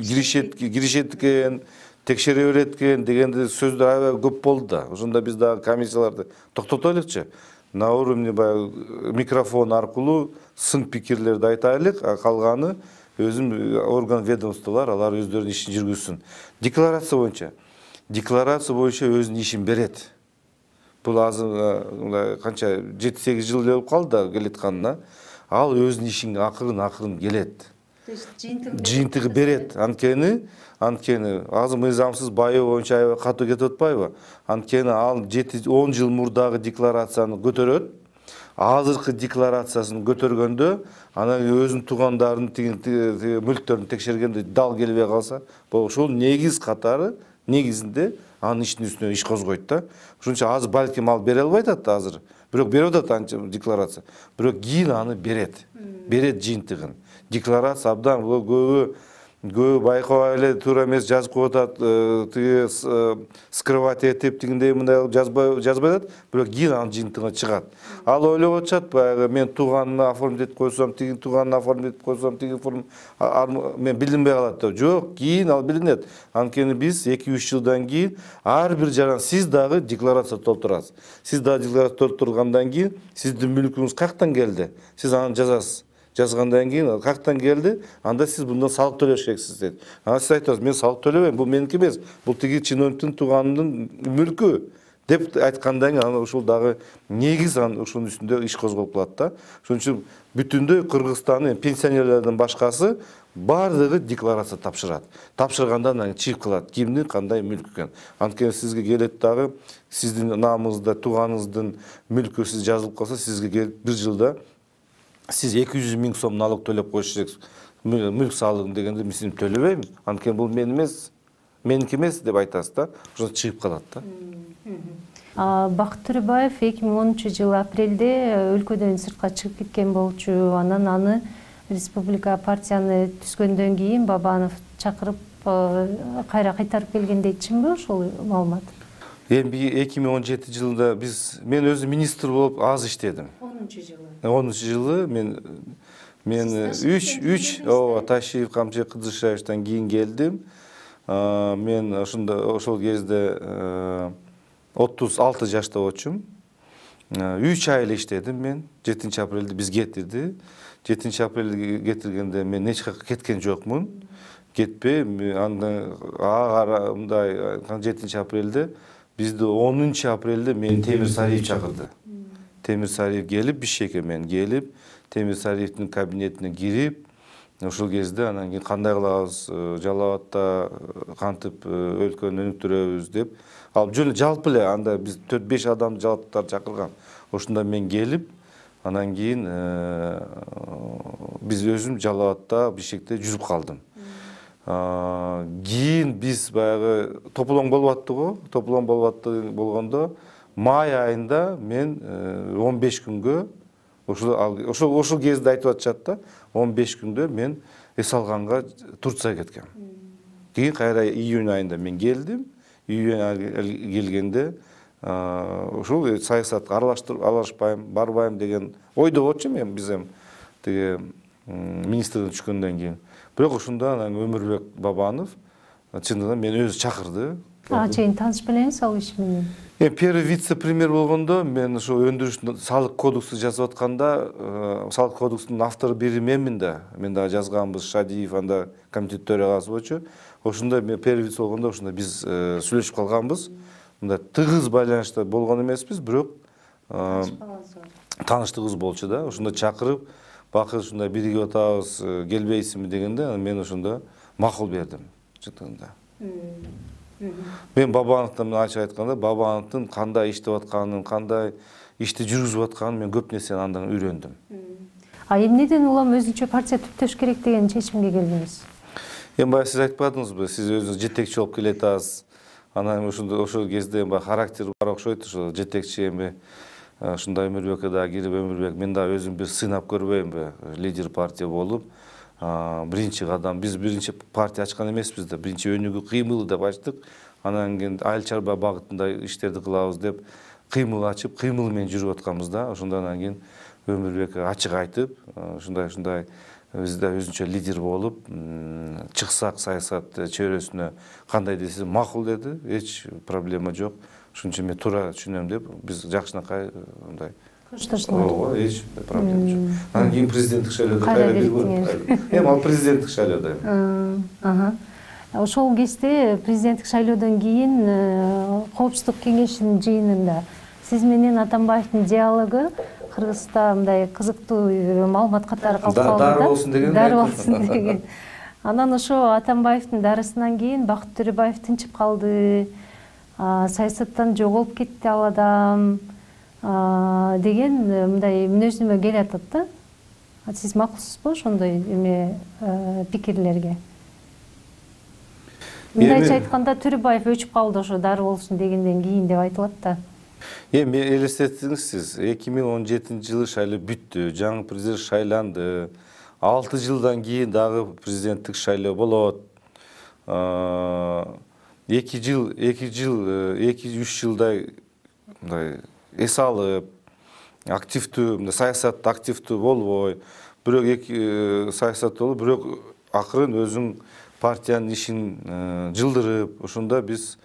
A: киришет экен, текшере берет экен дегенде сөздөр аябай көп болду да. Ошондо биз дагы комиссияларды токтотойлукчу. На уровне микрофон аркылуу сын пикирлерди айтайлык, калганы өзүм орган ведомстволор алар өздөрүнүн ишин жүргүзсүн. Декларация боюнча өзүнүн ишин берет. Бул азыр канча 7-8 жыл болуп калды да келатканына. Ал өзүнүн ишин акырын келет. Жыйынтыгы берет. Анткени азыр мыйзамсыз байоо боюнча аябай катуу кетип атпайбы? Анткени ал 7-10 жыл мурдагы декларацияны көтөрөт. Азыркы декларациясын көтөргөндө, анан өзүнүн туугандарынын мүлктөрүн текшергенде дал келбей калса, ошол негиз катары, негизинде анын ишинин үстүнө иш козгойт да. Ошончо азыр балким ал бере албай атат азыр. Бирок берип атат анча декларация. Бирок кийин аны берет жыйынтыгын. Декларация абдан көбү байкабай эле туура эмес жазып коюп атат, тиги скрывать этип тигиндей мындай жазбай атат, бирок кийин анын жыйынтыгы чыгат. Ал ойлоп атышат, баягы мен тууганына оформить этип койсом, тиги тууганына оформить этип койсом, тиги мен билинбей калат деп. Жок, кийин ал билинет. Анткени биз 2-3 жылдан кийин ар бир жаран сиз дагы декларация толтурасыз. Сиз дагы декларация толтургандан кийин сиздин мүлкүңүз каяктан келди? Сиз аны жазасыз. Жазгандан кийин каяктан келди? Анда сиз мындан салык төлөш керексиз дейт. Ана сиз айтасыз, мен салык төлөбөйм, бул меники эмес, бул тиги чиновниктин тууганынын мүлкү деп айткандан кийин ошол дагы негиз ошонун үстүндө иш козголуп калат да. Ошон үчүн бүтүндөй Кыргызстандын пенсионерлердин башкасы бардыгы декларация тапшырат. Тапшыргандан кийин чыгып калат кимдин кандай мүлкү экенин. Анткени сизге келет дагы сиздин намыңызда тууганыңыздын мүлкү сиз жазылып калса, сизге келип бир жылда сиз 200 000 сом налог төлөп коюш керексиз. Мүлк салыгын дегенде мен төлөбөйм. Анткени бул меники эмес деп айтасыз да. Ошо чыгып калат да.
B: Бакыт Төрөбаев 2010-жылы апрелде өлкөдөн сыртка чыгып кеткен болчу. Анан аны республика партияны түзгөндөн кийин Бабанов чакырып кайра кайтарып келген дейт. Чынбы ошол маалымат?
A: Эми 2017 жылында мен өзү министр болуп аз иштедим. 10-жылы мен 3 Ташиев, Камчы, Кыдыршаевтан кийин келдим. Мен ошол кезде 36 жашта болчумун. 3 ай эле иштедим мен. 7-апрелде биз кетирди. 7-апрелде кетиргенде мен эч жака кеткен жокмун. Кетпей, андан мындай 7-апрелде бизди 10-апрелде мени Темир Сариев чакырды. Темир Сариев келип, Бишкекке мен келип, Темир Сариевдин кабинетине кирип, ошол кезде анан кийин кандай кылабыз, Жалал Абадта кантип өлкөнү өнүктүрөбүз деп. Ал жалпы эле анда биз 4-5 адамды Жалал Абадтан чакырган. Ошондо мен келип, анан кийин биз өзүм Жалал Абадта, Бишкекте жүрүп калдым. Кийин биз баягы тополоң болуп аттык го, тополоң болгондо май айында мен 15 күнгө ошол кезде айтып атышат да, 15 күндө мен эс алганга Турцияга кеткем. Кийин кайра июнь айында мен келдим. Июнь айында келгенде ошол саясатка аралашпайм, барбайм деген ойдо болчу мен бизем тиги министрликке түшкөндөн кийин. Бирок ошондо анан Өмүрбек Бабанов чындыгында мени өзү чакырды.
B: Чейин тааныш белеңиз ал иш менен?
A: Первый вице-премьер болгондо мен ошо өндүрүш салык кодексти жазып атканда, салык кодексинин автору бири менмин да. Мен дагы жазганбыз, Шадиев анда комитет төрагасы болчу. Ошондо мен первый вице болгондо ошондо биз сүйлөшүп калганбыз. Мында тыгыз байланышта болгон эмеспиз, бирок тааныштыгыбыз болчу да. Ошондо чакырып, бакы ушундай биригип атабыз, келбейсиңби дегенде, мен ошондо макул бердим чындыгында. Мен Бабановдон ачык айтканда, Бабановдун кандай иштеп атканын, кандай ишти жүргүзүп атканын мен көп нерсени андан үйрөндүм.
B: А эмнеден улам өзүнчө партия түптөш керек деген чечимге келдиңиз?
A: Эми баягы сиз айтпадыңызбы, сиз өзүңүз жетекчи болуп келатасыз. Анан ошол кезде характер бар окшойт, ошо жетекчи эми ушундай Өмүрбекке да кирип, Өмүрбек мен да өзүм бир сыйнап көрбөймбү, лидер партия болуп, биринчи кадам, биз биринчи партия ачкан эмеспиз да, биринчи өнүгүү кыймыл деп ачтык. Анан кийин айыл чарба багытында иштерди кылабыз деп кыймыл ачып, кыймыл менен жүрүп атканбыз да. Ошондон кийин Өмүрбек ачык айтып, ушундай биз да өзүнчө лидер болуп чыксак саясат чөйрөсүнө кандай десе макул деди, эч проблема жок. Ошон үчүн мен туура түшүнөм деп, биз жакшынакай мындай коштоштук. Эч проблема жок. Анан кийин президенттик шайлоодо кайра бир эми ал президенттик шайлоодо.
B: Ошол кезде президенттик шайлоодон кийин Коопсуздук кеңешинин жыйынында сиз менен Атамбаевдин диалогу Кыргызста мындай кызыктуу маалымат катары калып калды.
A: Дары болсун деген.
B: Дары болсун деген. Анан ошо Атамбаевдин дарысынан кийин Бакыт Төрөбаев тынчып калды. Саясаттан жоголуп кетти ал адам деген мындай мүнөздөмө келатат да. Сиз макулсузбу ошондой эме пикирлерге? Мындайча айтканда Төрөбаев өчүп калды ошо дары болсун дегенден кийин деп айтылат да.
A: Эми элестеттиңиз сиз, 2017-жылы шайлоо бүттү, жаңы президент шайланды. 6 жылдан кийин дагы президенттик шайлоо болот. 2-3 жылдай мындай эс алып, активдүү, саясатта активдүү болбой, бирок саясат болуп, бирок акырын өзүң партиянын ишин жылдырып, ошондо биз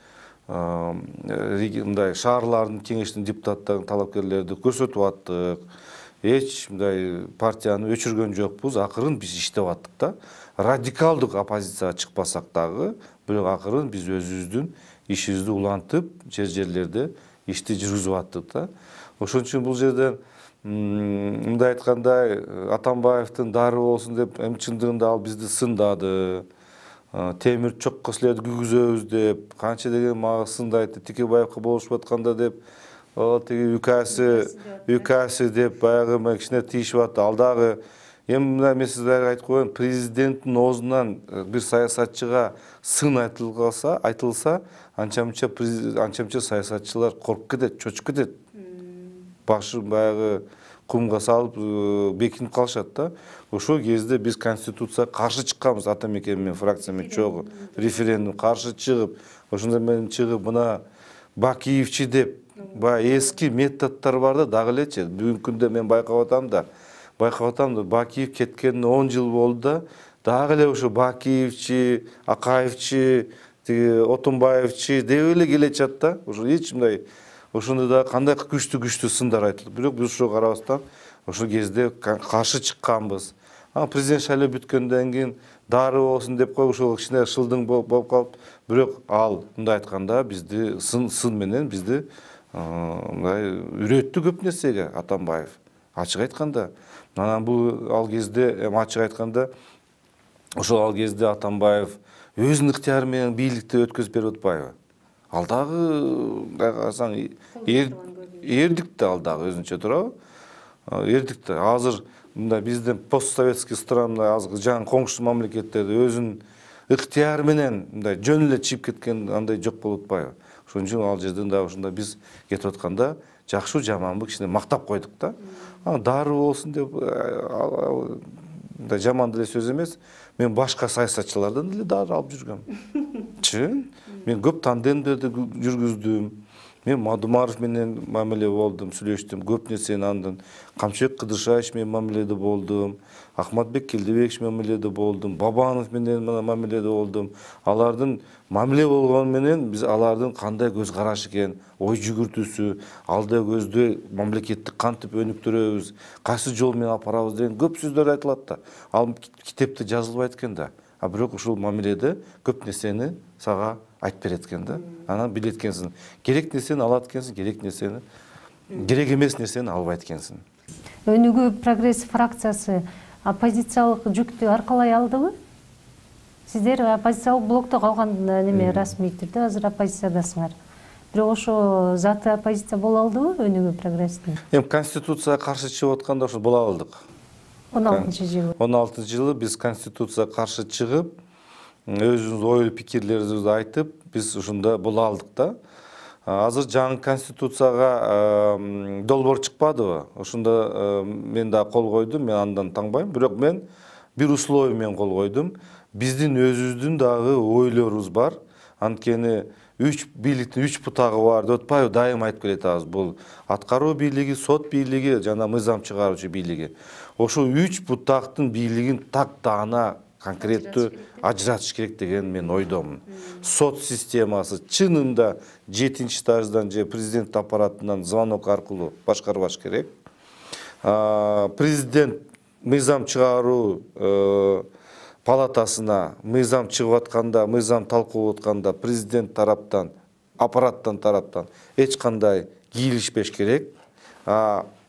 A: мындай шаарлардын кеңештин депутаттарын, талапкерлерди көрсөтүп аттык. Эч мындай партияны өчүргөн жокпуз, акырын биз иштеп аттык да. Радикалдык оппозицияга чыкпасак дагы, бирок акырын биз өзүбүздүн ишибизди улантып, жерлерде ишти жүргүзүп аттык да. Ошон үчүн бул жерден мындай айткандай Атамбаевдин дары болсун деп, эми чындыгында ал бизди сындады. Темир чокко силерди күйгүзөбүз деп, канча деген мага сындайды, Текебаевка болушуп атканда деп, тиги УКС деп баягы кичине тийишип атты. Ал дагы эми мен сиздерге айтып коеюн, президенттин оозунан бир саясатчыга сын айтылса, анча-мынча саясатчылар коркуп кетет, чочуп кетет. Башын баягы кумга салып бекинип калышат да. Ошол кезде биз конституцияга каршы чыкканбыз, Атамекен менен фракциямен чогуу референдум каршы чыгып, ошондо мен чыгып мына Бакиевчи деп, баягы эски методдор бар да, дагы элечи. Бүгүнкү күндө мен байкап атам да, Бакиев кеткенине 10 жыл болду да, дагы эле ошо Бакиевчи, Акаевчи, тиги Отунбаевчи деп эле келечат да. Ошо эч мындай ошондо да кандай күчтүү сындар айтылды. Бирок биз ошого карабастан ошол кезде каршы чыкканбыз. Президент шайлоо бүткөндөн кийин дары болсун деп коюп ошол кичине шылдың болуп калып, бирок ал мындай айтканда бизди сын менен бизди мындай үйрөттү көп нерсеге Атамбаев. Ачык айтканда, анан бул ал кезде ачык айтканда ошол ал кезде Атамбаев өзүнүн ыктыяры менен бийликти өткөзүп берип атпайбы? Ал дагы карасаң эрдик да, ал дагы өзүнчө туурабы? Эрдик да. Азыр мындай биздин постсоветский страна, азыр жаңы коңшу мамлекеттерде өзүнүн ыктыяры менен мындай жөн эле чыгып кеткен андай жок болуп атпайбы? Ошон үчүн ал жерден дагы ошондо биз кетип атканда жакшы жаманбы кичине мактап койдук да. Дары болсун деп мындай жаман деле сөз эмес. Мен башка саясатчылардан деле дары алып жүргөм. Чын. Мен көп тандемдерди жүргүздүм. Мен Мадумаров менен мамиле болдум, сүйлөштүм. Көп нерсени андан Камчыбек Кыдыршаевич менен мамиледе болдум. Ахматбек Келдебекович мамиледе болдум. Бабанов менен мамиледе болдум. Алардын мамиле болгону менен биз алардын кандай көз карашы экен, ой жүгүртүүсү, алда көздө мамлекетти кантип өнүктүрөбүз, кайсы жол менен алып барабыз деген көп сөздөр айтылат да. Ал китепте жазылбайт экен да. Бирок ушул мамиледе көп нерсени сага айтып берет экен да. Анан билет экенсиң. Керек нерсени алат экенсиң, керек эмес нерсени албайт экенсиң.
B: Өнүгүү прогресс фракциясы оппозициялык жүктү аркалай алдыбы? Сиздер оппозициялык блокто калган неме расмий түрдө азыр оппозициядасыңар. Бирок ошо заты оппозиция боло алдыбы өнүгүү прогресстин?
A: Конституцияга каршы чыгып атканда ошо боло алдык.
B: 16-жылы.
A: 16-жылы биз конституцияга каршы чыгып, өзүбүздүн ой пикирлерибизди айтып, биз ушунда боло алдык да. Азыр жаңы конституцияга долбоор чыкпадыбы? Ошондо мен да кол койдум, мен андан таңбайм, бирок мен бир условие менен кол койдум. Биздин өзүбүздүн дагы ойлорубуз бар. Анткени бийликтин 3 бутагы бар деп атпайбы? Дайым айтып келатабыз. Бул аткаруу бийлиги, сот бийлиги жана мыйзам чыгаруучу бийлиги. Ошо 3 бутактын бийлигин так даана конкреттүү ажыратыш керек деген мен ойдомун. Сот системасы чынында 7-этаждан же президент аппаратынан звонок аркылуу башкарбаш керек. Президент мыйзам чыгаруу палатасына мыйзам чыгып атканда, мыйзам талкуулап атканда президент тараптан, аппараттан тараптан эч кандай кийлишпеш керек.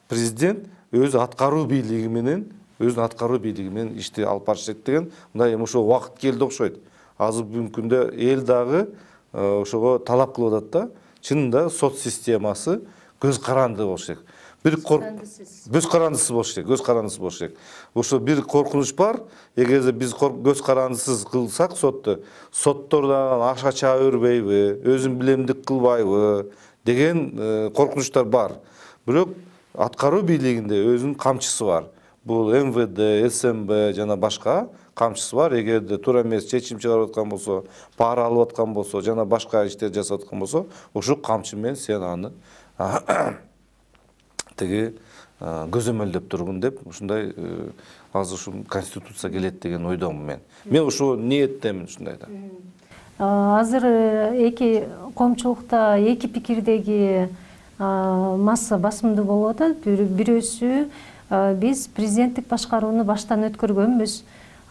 A: Президент өзү аткаруу бийлиги менен ишти алып барыш керек деген мындай ошо убакыт келди окшойт. Азыр бүгүнкү күндө эл дагы ошого талап кылып атат да. Чынында сот системасы көз каранды болуш керек. Көз карандысыз болуш керек. Ошо бир коркунуч бар. Эгерде биз көз карандысыз кылсак соттордон ашка чыга бербейби, өзүн билемдик кылбайбы деген коркунучтар бар. Бирок аткаруу бийлигинде өзүнүн камчысы бар. Бул МВД, СМБ жана башка камчысы бар. Эгерде туура эмес чечим чыгарып аткан болсо, пара алып аткан болсо, жана башка иштер жасап аткан болсо, ошол камчы менен сен аны тиги көзөмөлдөп тургун деп ушундай азыр ушу конституция келет деген ойдомун мен. Мен ошо ниеттемин ушундай да.
B: Азыр эки коомчулукта эки пикирдеги масса басымдуу болуп атат. Бирөөсү биз президенттик башкарууну баштан өткөргөнбүз.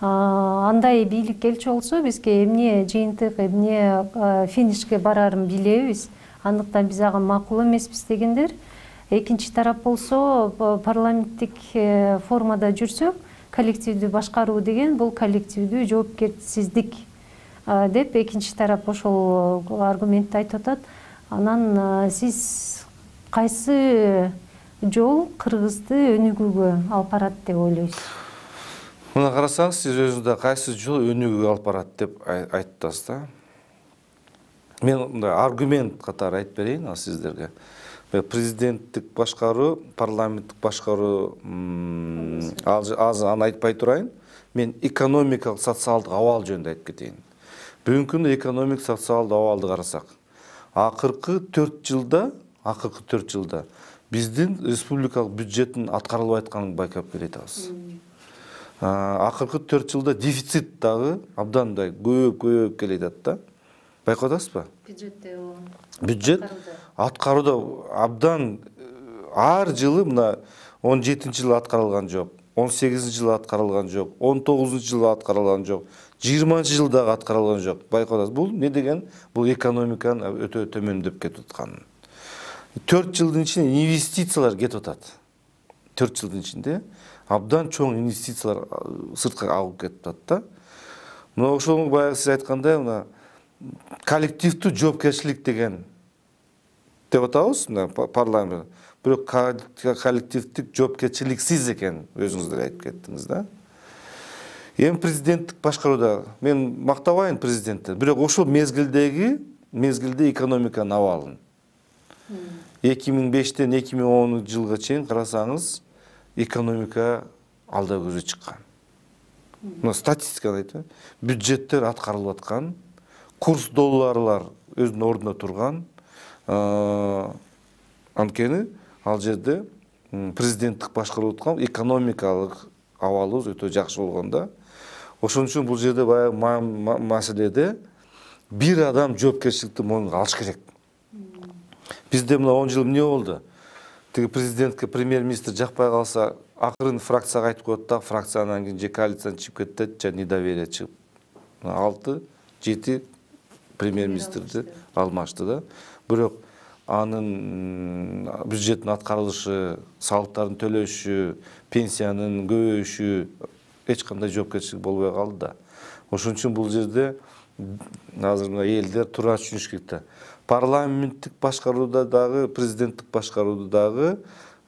B: Андай бийлик келчү болсо бизге эмне жыйынтык, эмне финишке барарын билебиз. Андыктан биз ага макул эмеспиз дегендер. Экинчи тарап болсо парламенттик формада жүрсөк, коллективдүү башкаруу деген бул коллективдүү жоопкерчилик деп экинчи тарап ошол аргументти айтып атат. Анан сиз кайсы жол Кыргызды өнүгүүгө алып барат деп ойлойсуз?
A: Мына карасаңыз, сиз өзүңүз кайсы жол өнүгүүгө алып барат деп айттыңыз да. Мен мындай аргумент катары айтып берейин сиздерге. Президенттик башкаруу, парламенттик башкаруу азыр аны айтпай турайын. Мен экономикалык, социалдык абал жөнүндө айтып кетейин. Бүгүнкү күндө экономик, социалдык абалды карасак, акыркы 4 жылда биздин республикалык бюджеттин аткарылбай атканын байкап келатабыз. Акыркы 4 жылда дефицит дагы абдан мындай көбөйүп келатат да. Байкап атасызбы? Бюджет аткарууда абдан ар жылы мына 17-жылы жылы аткарылган жок, 18-жылы жылы аткарылган жок, 19-жылы жылы аткарылган жок, 20-жылы жылдагы аткарылган жок. Байкап атасыз. Бул не деген? Бул экономиканын өтө төмөндөп кетип атканы. 4 жылдын ичинде инвестициялар кетип атат. 4 жылдын ичинде абдан чоң инвестициялар сыртка агып кетип атат да. Мына ошол баягы сиз айткандай мына коллективдүү жоопкерчилик деген деп атабыз мына парламент. Бирок коллективдик жоопкерчиликсиз экен, өзүңүздөр айтып кеттиңиз да. Эми президенттик башкарууда мен мактабайын президентти, бирок ошол мезгилде экономиканын абалын 2005-тен 2010 жылга чейин карасаңыз, экономика алда көзү чыккан. Мына статистиканы айтайын. Бюджеттер аткарылып аткан, курс долларлар өзүнүн ордуна турган. Анткени ал жерде президенттик башкарып аткан экономикалык абалыбыз өтө жакшы болгондо. Ошон үчүн бул жерде баягы маселеде бир адам жоопкерчиликти мойнуна алыш керек. Бизде мына 10 жыл эмне болду? Тиги президентке премьер-министр жакпай калса, акырын фракцияга айтып коет да, фракциянан кийин же коалициядан чыгып кетет, же недоверие чыгып. 6-7 премьер-министрди алмашты да. Бирок анын бюджеттин аткарылышы, салыктардын төлөшү, пенсиянын көбөйүшү эч кандай жоопкерчилик болбой калды да. Ошон үчүн бул жерде азыр мына элдер туура түшүнүш керек да. Парламенттик башкарууда дагы, президенттик башкарууда дагы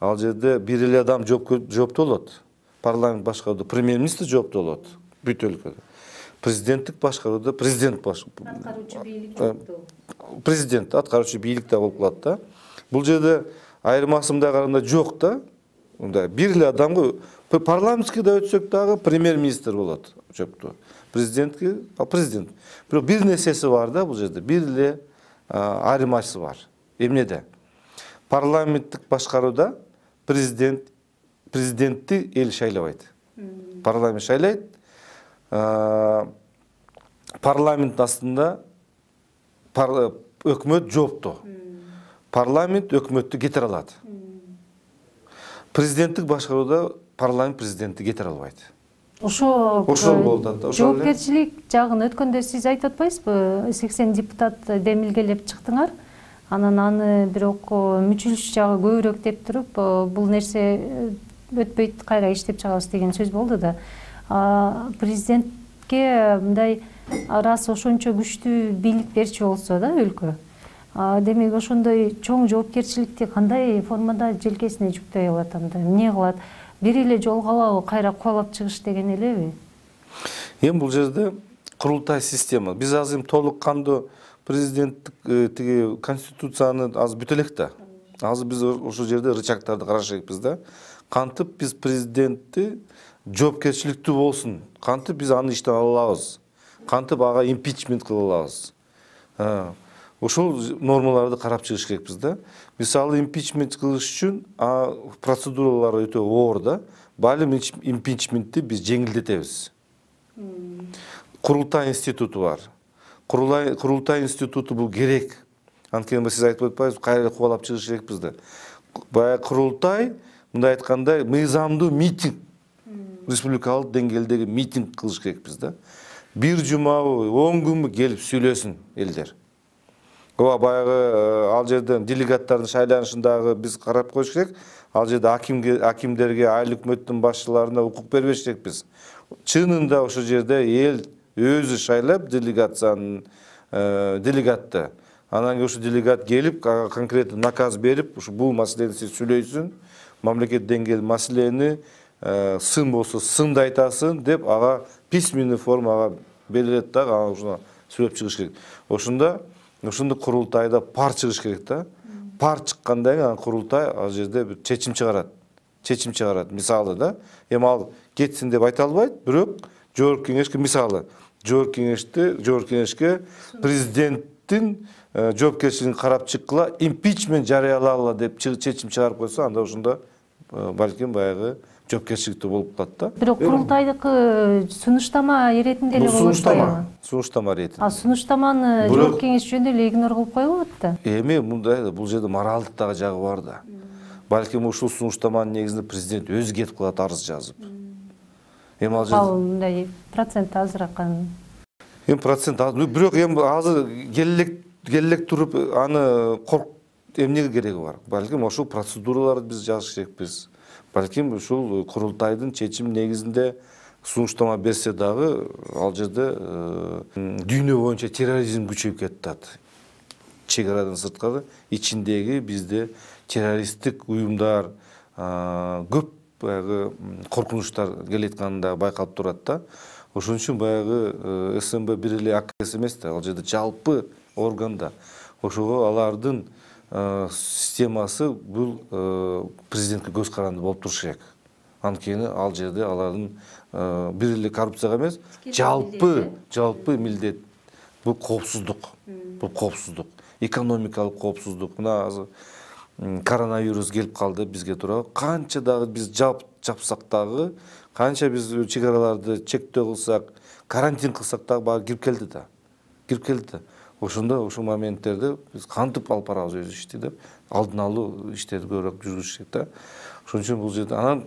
A: ал жерде бир эле адам жооптуу болот. Парламент башкарууда премьер-министр жооптуу болот бүт өлкөдө. Президенттик башкарууда президент
B: аткаруучу бийлик жооптуу.
A: Президент, аткаруучу бийлик да болуп калат да. Бул жерде айырмасы мындай караганда жок да. Мындай бир эле адамга парламентке да өтсөк дагы премьер-министр болот жооптуу. Президентке президент. Бирок бир нерсеси бар да бул жерде. Бир эле айырмасы бар. Эмнеде? Парламенттик башкарууда президентти эл шайлабайт. Парламент шайлайт. Парламент астында өкмөт жооптуу. Парламент өкмөттү кетире алат. Президенттик башкарууда парламент президентти кетире албайт.
B: Ошол
A: болуп атат да.
B: Жоопкерчилик жагын өткөндө сиз айтып атпайсызбы? 80 депутат демилгелеп чыктыңар. Анан аны бирок мүчүлүш жагы көбүрөөк деп туруп, бул нерсе өтпөйт, кайра иштеп чыгабыз деген сөз болду да. Президентке мындай раз ошончо күчтүү бийлик берчү болсо да өлкө. Демек ошондой чоң жоопкерчиликти кандай формада желкесине жүктөй алат анда? Эмне кылат? Бир эле жолго алабы, кайра кубалап чыгыш деген элеби?
A: Эми бул жерде курултай система. Биз азыр толук кандуу президенттик тиги конституцияны азыр бүтө элек да. Азыр биз ошол жерде рычагтарды караш керекпиз да. Кантип биз президентти жоопкерчиликтүү болсун? Кантип биз аны иштен ала алабыз? Кантип ага импичмент кыла алабыз? Ошол нормаларды карап чыгыш керекпиз да. Мисалы импичмент кылыш үчүн процедуралар өтө оор да. Балым импичментти биз жеңилдетебиз. Курултай институту бар. Курултай институту бул керек. Анткени сиз айтып атпайсызбы, кайра кубалап чыгыш керекпиз да. Баягы курултай мындай айтканда мыйзамдуу митинг, республикалык деңгээлдеги митинг кылыш керекпиз да. Бир жумабы, 10 күнбү келип сүйлөсүн элдер. Баягы ал жерден делегаттардын шайланышындагы биз карап коюш керек. Ал жерде акимдерге, айыл өкмөттүн башчыларына укук бербеш керекпиз. Чынында ошол жерде эл өзү шайлап делегатты. Анан кийин ушу делегат келип, конкретный наказ берип, ушу бул маселени сиз сүйлөйсүн, мамлекет деңгээлде маселени сын болсо сынды айтасың деп ага письменный формага берилет да, ага ушуна сүйлөп чыгыш керек. Ошондо курултайда пар чыгыш керек да. Пар чыккандан кийин курултай ал жерде бир чечим чыгарат. Мисалы да. Эми ал кетсин деп айта албайт, бирок жогорку кеңешке мисалы жогорку кеңешке президенттин жоопкерчилигин карап чыккыла, импичмент жарыялагыла деп чечим чыгарып койсо, анда ошондо балким баягы жоопкерчиликтүү болуп калат да.
B: Бирок курултайдыкы сунуштама иретинде эле болот.
A: Сунуштама иретинде.
B: Сунуштаманы жогорку кеңеш жөнүндө эле игнор кылып коюлат да.
A: Эми мындай, бул жерде моралдык дагы жагы бар да. Балким ушул сунуштаманын негизинде президент өзү кетип калат арыз жазып. Эми ал жерде
B: мындай процент азыраак.
A: Эми процент аз, бирок эми азыр келелек туруп аны эмнеге кереги бар? Балким ошол процедураларды биз жазыш керекпиз. Балким ушул курултайдын чечим негизинде сунуштама берсе дагы ал жерде дүйнө боюнча терроризм күчөйүп кетет. Чегарадан сырткары ичиндеги бизде террористтик уюмдар көп баягы коркунучтар келетканы да байкалып турат да. Ошон үчүн баягы СМБ бир эле АКС эмес да, ал жерде жалпы органда. Ошого алардын системасы бул президентке көз каранды болуп туруш керек. Анткени ал жерде алардын бир эле коррупцияга эмес, жалпы милдет. Бул коопсуздук. Экономикалык коопсуздук. Мына азыр коронавирус келип калды бизге туура. Канча дагы биз жапсак дагы, канча биз чегараларды чектөө кылсак, карантин кылсак дагы баары кирип келди да. Ошондо ошол моменттерде биз кантип алып барабыз өз ишти деп алдын алуу иштерди көбүрөөк жүргүзүш керек да. Ошон үчүн бул жерде анан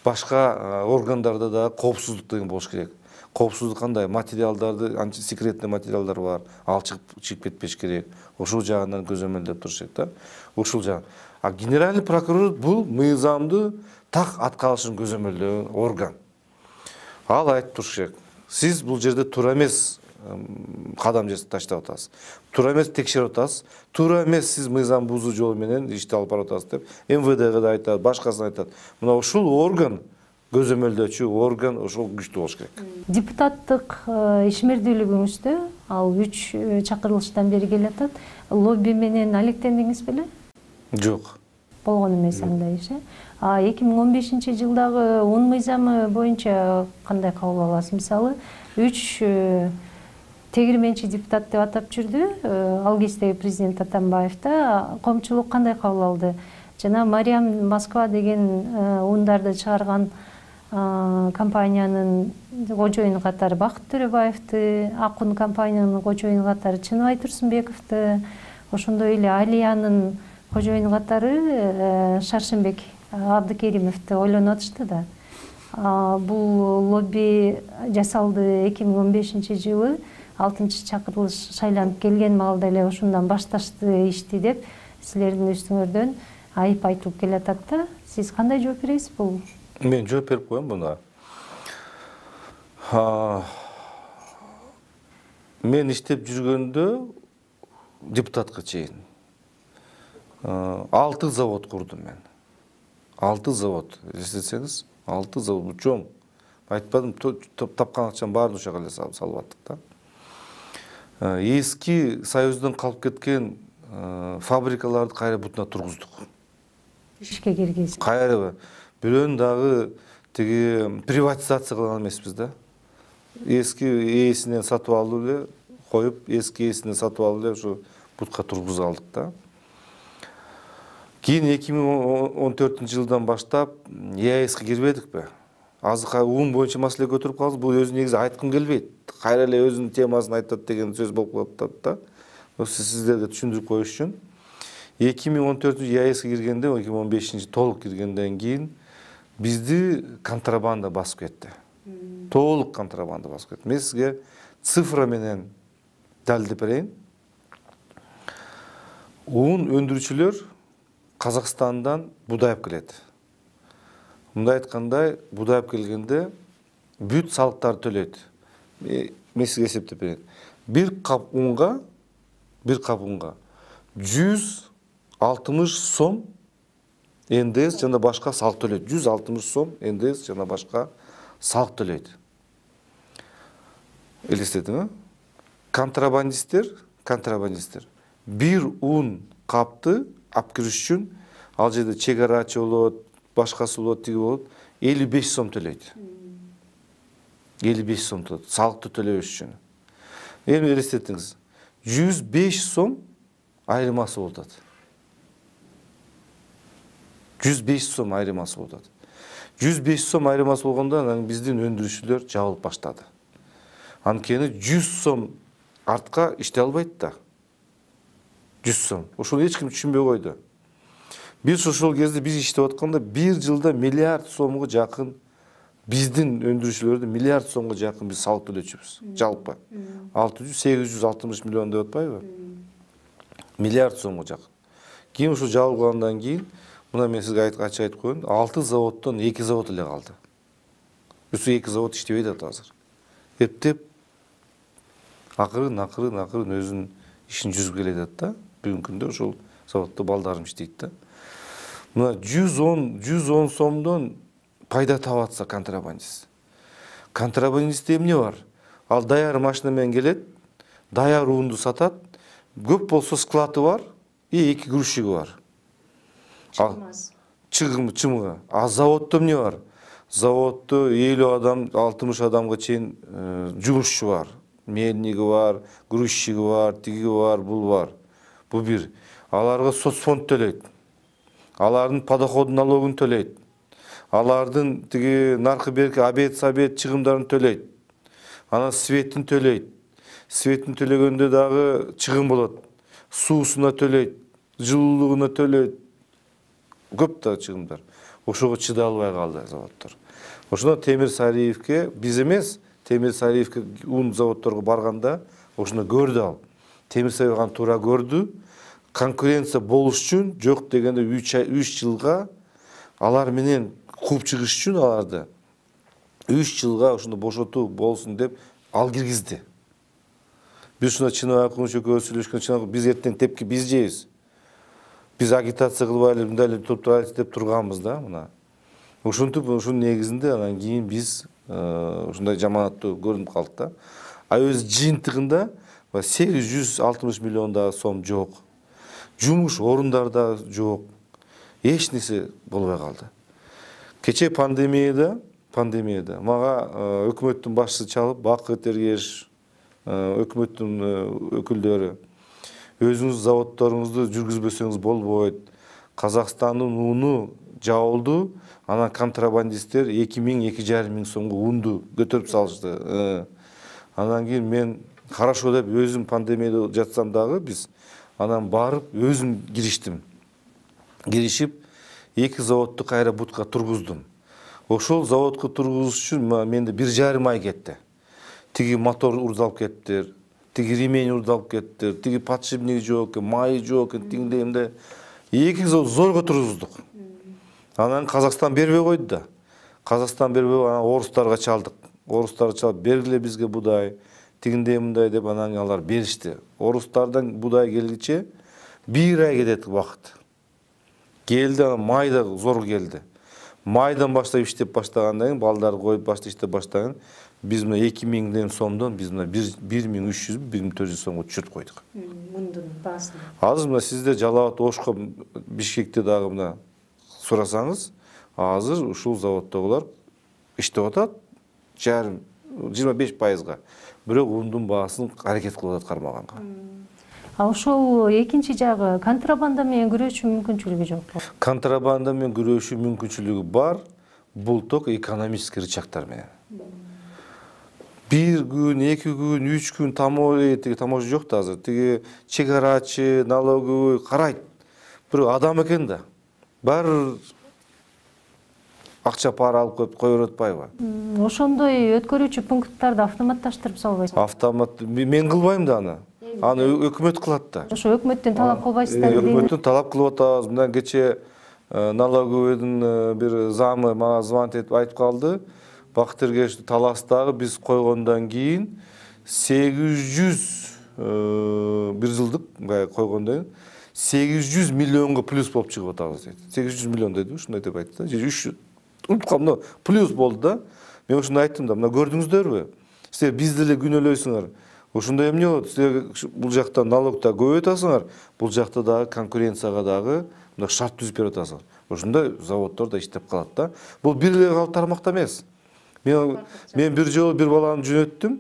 A: башка органдарда да коопсуздук деген болуш керек. коопсуздук кандай материалдарды, анча секретный материалдар бар, ал чыгып кетпеш керек. Ошол жагынан көзөмөлдөп турушат да. Ушул жагы. А генеральный прокурор бул мыйзамды так аткарышын көзөмөлдөгөн орган. Ал айтып туруш керек. Сиз бул жерде туура эмес кадам таштап атасыз. Туура эмес текшерип атасыз. Туура эмес сиз мыйзам бузуу жолу менен ишти алып барып атасыз деп МВДга да айтат, башкасына айтат. Мына ушул орган көзөмөлдөөчү орган ошол күчтүү болуш керек.
B: Депутаттык ишмердүүлүгүңүздө ал 3 чакырылыштан бери келатат. Лобби менен алектендиңиз беле?
A: Жок.
B: Болгон эмес андай иш. 2015-жылдагы ун мыйзамы боюнча кандай кабыл аласыз? Мисалы, 3 тегирменчи депутат деп атап жүрдү. Ал кездеги президент Атамбаев да коомчулук кандай кабыл алды? Жана Мариам Москва деген ундарды чыгарган компаниянын кожоюну катары Бакыт Төрөбаевди, Акун компаниянын кожоюну катары Чыныбай Турсунбековди, ошондой эле Алиянын кожоюну катары Шаршембек Абдыкеримовди ойлонуп атышты да. Бул лобби жасалды 2015-жылы 6-чакырылыш шайланып келген маалда эле ошондон башташты ишти деп силердин үстүңөрдөн айып айтылып келатат да. Сиз кандай жооп бересиз бул?
A: Мен жооп берип коем буна. Мен иштеп жүргөндө депутатка чейин 6 завод курдум мен. 6 завод, эстетсеңиз, 6 завод чоң. Айтпадым, тапкан акчанын баарын ошого эле салып аттык да. Эски Союздан калып кеткен фабрикаларды кайра бутуна тургуздук.
B: Ишке киргиз.
A: Кайра бирөөнүн дагы тиги приватизация кылган эмеспиз да. Эски ээсинен сатып алып эле коюп, эски ээсинен сатып алып эле ушу бутка тургузуп алдык да. Кийин 2014-жылдан баштап ЕАЭСке кирбедикпи? Азыр ун боюнча маселе көтөрүп калдык. Бул өзү негизи айткым келбейт. Кайра эле өзүнүн темасын айтат деген сөз болуп калат да. Сиздерге түшүндүрүп коюш үчүн 2014 ЕАЭСке киргенде, 2015 толук киргенден кийин бизди контрабанда басып кетти. Толук контрабанда басып кетти. Мен сизге цифра менен далилдеп берейин. Un өндүрүүчүлөр Казакстандан будай алып келет. Мындай айтканда, будай алып келгенде бүт салыктарды төлөйт. Мен сизге эсептеп берейин. Bir kap unga 160 сом НДС жана башка салык төлөйт. 160 сом НДС жана башка салык төлөйт. Элестетиңби? Контрабандисттер bir un капты алып кириш үчүн ал жерде чегарачы болот, башкасы болот, тиги болот, 55 сом төлөйт. 55 сом төлөйт, салыкты төлөбөш үчүн. Эми элестетиңиз, 105 сом айырмасы болот. 105 сом айырмасы болот. 105 сом айырмасы болгондо анан биздин өндүрүүчүлөр жабылып баштады. Анткени 100 сом артка иштей албайт да. 100 сом. Ошону эч ким түшүнбөй койду. Биз ошол кезде биз иштеп атканда 1 жылда миллиард сомго жакын биздин өндүрүүчүлөрдө миллиард сомго жакын биз салык төлөчүбүз. Жалпы 600-860 миллион деп атпайбы? Миллиард сомго жакын. Кийин ушу жабылгандан кийин мына мен сизге ачык айтып коеюн, 6 заводдон 2 завод эле калды. Үсү 2 завод иштебейт азыр. Эптеп акырын өзүнүн ишин жүзүп келет да. Бүгүнкү күндө ошол заводдо балдарым иштейт да. Мына 110 сомдон пайда таап атса контрабандист. Контрабандистте эмне бар? Ал даяр машина менен келет, даяр унду сатат, көп болсо склады бар, и 2 грузчиги бар. Чыгымы. А заводдо эмне бар? Заводдо 50 адам, 60 адамга чейин жумушчу бар. Мельниги бар, грузчиги бар, тиги бар, бул бар. Бу бир. Аларга соцфонд төлөйт. Алардын подоходун налогун төлөйт. Алардын тиги наркы берки абет чыгымдарын төлөйт. Анан светтин төлөйт. Светтин төлөгөндө дагы чыгым болот. Суусуна төлөйт, жылуулугуна төлөйт. Көп да чыгымдар. Ошого чыдай албай калды заводдор. Ошондо Темир Сариевке биз эмес, Темир Сариевке ун заводторго барганда ошону көрдү ал. Темир Сариев аны туура көрдү. Конкуренция болуш үчүн жок дегенде 3 жылга алар менен кууп чыгыш үчүн аларды 3 жылга ошондо бошотуу болсун деп ал киргизди. Биз ушуна чыныбек экөөбүз сүйлөшкөн, биз эртең тепки биз жейбиз. Биз агитация кылбай эле мындай эле туруп турайлы деп турганбыз да, мына. Ошентип ушунун негизинде анан кийин биз ушундай жаманаттуу көрүнүп калдык да. А өз жыйынтыгында 860 миллион да сом жок. Жумуш орундар да жок. Эч нерсе болбой калды. Кече пандемияда мага өкмөттүн башчысы чалып, Бакыт Эргеш, өкмөттүн өкүлдөрү, өзүңүз заводторуңузду жүргүзбөсөңүз болбойт. Казакстандын уну жабылды, анан контрабандисттер 2000-2,5 миң сомго унду көтөрүп салышты. Анан кийин мен хорошо деп өзүм пандемияда жатсам дагы биз анан барып өзүм киришип 2 заводду кайра бутка тургуздум. Ошол заводко тургузуш үчүн менде 1,5 ай кетти. Тиги мотор урдалып кеттир, тиги ремень урдалып кеттир, тиги подшипник жок, майы жок, тиңдейимде 2 завод зорго тургуздук. Анан Казакстан бербей койду да. Казакстан бербей, анан орустарга чалдык. Орустар чалып бергиле бизге будай, тигиндей мындай деп анан алар беришти. Орустардан будай келгиче 1 ай кетет убакыт. Келди, анан май да зор келди. Майдан баштап иштеп баштагандан кийин, балдар коюп баштап иштеп баштаган, биз мына 2000 сомдон биз мына 1300-1400 сомго түшүрүп койдук.
B: Мундун баасын.
A: Азыр мына сизде Жалал Абад, Ошко, Бишкекте дагы мына сурасаңыз, азыр ушул заводдогулар иштеп атат 25%. Бирок ундун баасын аракет кылып атат кармаганга.
B: А ошол экинчи жагы контрабанда менен күрөшүү мүмкүнчүлүгү жокпу?
A: Контрабанда менен күрөшүү мүмкүнчүлүгү бар. Бул ток экономический рычагдар менен. 1 күн, 2 күн, 3 күн таможня жок да азыр. Тиги чек арачы, налоговый карайт. Бирок адам экен да. Баары акча пара алып коюп атпайбы?
B: Ошондой өткөрүүчү пункттарды автоматташтырып салбайсызбы?
A: Автомат мен кылбайм да аны. Аны өкмөт кылат да.
B: Ошо өкмөттөн талап кылбайсыздар?
A: Өкмөттөн талап кылып атабыз. Мындан кече налоговыйдын бир замы мага звонить этип айтып калды. Бакыт Эргеш таластагы биз койгондон кийин 800 бир жылдык койгондон 800 миллионго плюс болуп чыгып атабыз дейт. 800 миллион деди, ушундай деп айтты да. 300 унутуп калдым, плюс болду да. Мен ушуну айттым да, мына көрдүңүздөрбү? Силер бизди эле күнөөлөйсүңөр. Ошондой эмне болот? Силер бул жакта налогта көп өтөсүңөр, бул жакта дагы конкуренцияга дагы мындай шарт түзүп берип атасыңар. Ошондой заводдор да иштеп калат да. Бул бир эле тармакта эмес. Мен бир жолу бир баланы жөнөттүм.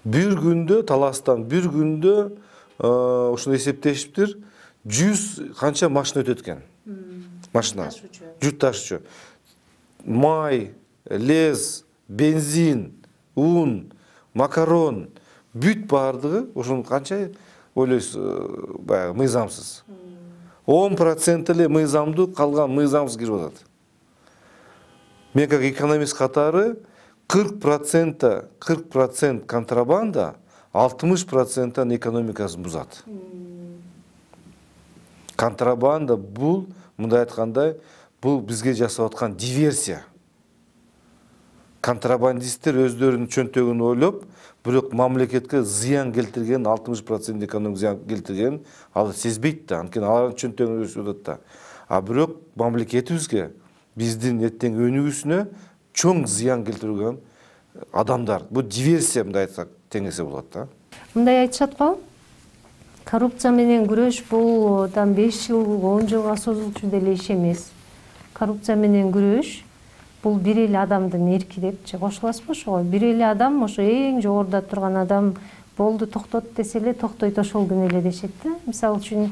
A: Бир күндө таластан бир күндө ошону эсептешиптир. 100 канча машина өтөт экен. Машина. Жүк ташуучу. Май, лес, бензин, ун, макарон, бүт бардыгы ошону канча ойлойсуз, баягы мыйзамсыз. 10% эле мыйзамдуу, калган мыйзамсыз кирип атат. Мен как экономист катары 40% контрабанда, 60% экономикасын бузат. Контрабанда бул, мындай айткандай, бул бизге жасап аткан диверсия. Контрабандисттер өздөрүнүн чөнтөгүн ойлоп, бирок мамлекетке зыян келтирген, 60% экономик зыян келтирген, ал сезбейт да, анткени алардын чөнтөгүн өсүп атат да. А бирок мамлекетибизге, биздин эртең өнүгүүсүнө чоң зыян келтирген адамдар. Бул диверсия, мындай айтсак, теңесе болот да.
B: Мындай айтышат го? Коррупция менен күрөш бул 5 жыл, 10 жылга созулчу деле иш эмес. Коррупция менен күрөш бул бир эле адамдын эрки депчи кошуласызбы ошого? Бир эле адам, ошо эң жогоруда турган адам болду токтот десе эле токтойт ошол күнү эле дешет да. Мисалы үчүн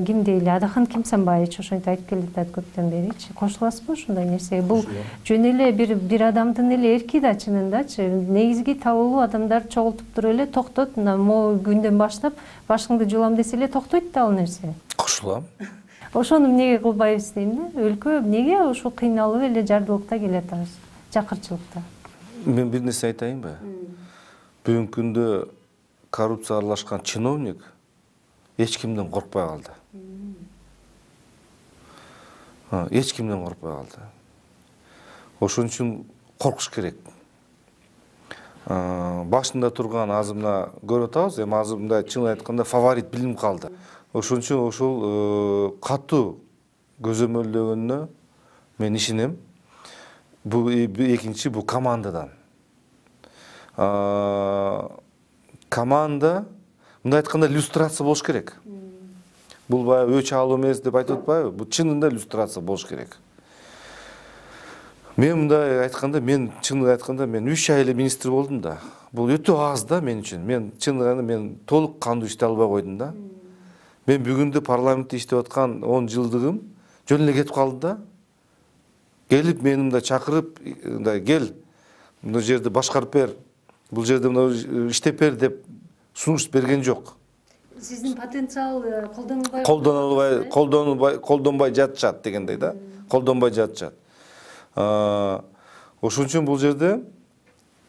B: ким дейли, Адахан Кимсанбаевич ошентип айтып келатат көптөн беричи. Кошуласызбы ошондой нерсеге? Бул жөн эле бир адамдын эле эрки да чынындачы. Негизги табылуу адамдар чогултуп туруп эле токтот, мына могу күндөн баштап башыңды жуулам десе эле токтойт да ал нерсе.
A: Кошулам.
B: Ошону эмнеге кылбайбыз дейм да? Өлкө эмнеге ушул кыйналып эле жардылыкта келатабыз, жакырчылыкта?
A: Мен bir нерсе айтайынбы? Бүгүнкү күндө коррупция аралашкан чиновник эч кимден коркпой калды. Эч кимден коркпой калды. Ошон үчүн коркуш керек. Башында турган азымда көрүп атабыз, эми азымда чын айтканда фаворит билинип калды. Ошон үчүн ошол катуу көзөмөлдөгөнүнө мен ишенем. Бул экинчи бул командадан. Команда мындай айтканда иллюстрация болуш керек. Бул баягы өч алуу эмес деп айтып атпайбы? Бул чынында иллюстрация болуш керек. Мен мындай айтканда, мен чынын айтканда мен 3 ай эле министр болдум да. Бул өтө аз да мен үчүн. Мен чынында мен толук кандуу иштей албай койдум да. Мен бүгүндө парламентте иштеп аткан 10 жылдыгым жөн эле кетип калды да. Келип мени мында чакырып, мындай кел, мына жерди башкарып бер, бул жерде мына иштеп бер деп сунуш берген жок.
B: Сиздин потенциал
A: колдонбай жатышат дегендей да. Колдонбай жатышат. Ошон үчүн бул жерде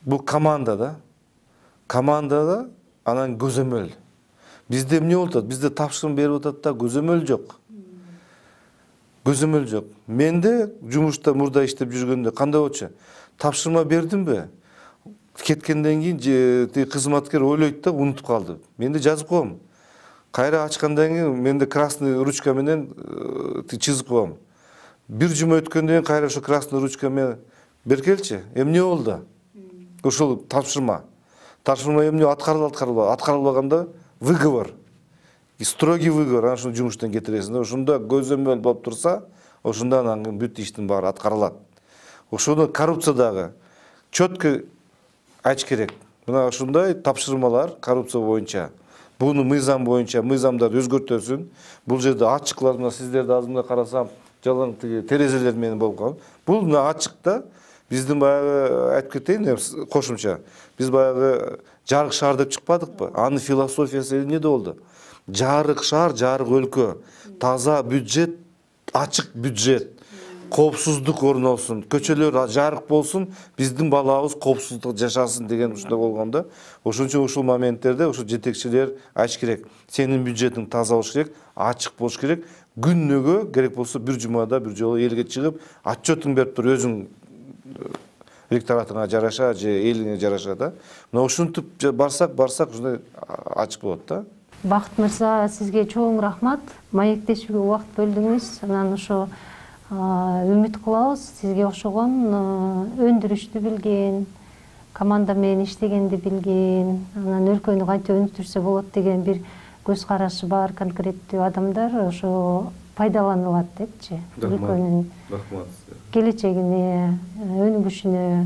A: бул команда да. Командада анан көзөмөл. Бизде эмне болуп атат? Бизде тапшырма берип атат да, көзөмөл жок. Көзөмөл жок. Менде жумушта мурда иштеп жүргөндө кандай болчу? Тапшырма бердимби? Кеткенден кийин кызматкер ойлойт да, унутуп калды. Менде жазып коем. Кайра ачкандан кийин менде красный ручка менен чызып коем. Бир жума өткөндөн кийин кайра ошо красный ручка менен беркелчи. Эмне болду? Ошол тапшырма. Тапшырма эмне аткарылбаганда выговор. Строгий выговор, анан ошону жумуштан кетиресиң. Ошондо көзөмөл болуп турса, ошондо анан бүт иштин баары аткарылат. Ошону коррупциядагы четко айтыш керек. Мына ошондой тапшырмалар коррупция боюнча, буну мыйзам боюнча, мыйзамдарды өзгөртөсүн. Бул жерде ачыклар, мына сиздерди азымда карасам, жалаң терезелер менен болуп калган. Бул мына ачык да. Биздин баягы айтып кетейин, кошумча. Биз баягы жарык шаар деп чыкпадыкпы? Анын философиясы эмне болду? Жарык шаар, жарык өлкө, таза бюджет, ачык бюджет, коопсуздук орнолсун, көчөлөр жарык болсун, биздин балабыз коопсуздукта жашасын деген ушундай болгондо. Ошон үчүн ушул моменттерде ошо жетекчилер айтыш керек. Сенин бюджетиң таза болуш керек, ачык болуш керек. Күнүгө керек болсо бир жумада бир жолу элге чыгып, отчетуң берип тур, өзүң электоратыңа жараша же элиңе жараша да. Мына ушинтип барсак ушундай ачык болот да.
B: Бакыт мырза, сизге чоң рахмат. Маектешүүгө убакыт бөлдүңүз. Анан ошо үмүт кылабыз, сизге окшогон өндүрүштү билген, команда менен иштегенди билген, анан өлкөнү кантип өнүктүрсө болот деген бир көз карашы бар конкреттүү адамдар ошо пайдаланылат депчи. Өлкөнүн келечегине, өнүгүшүнө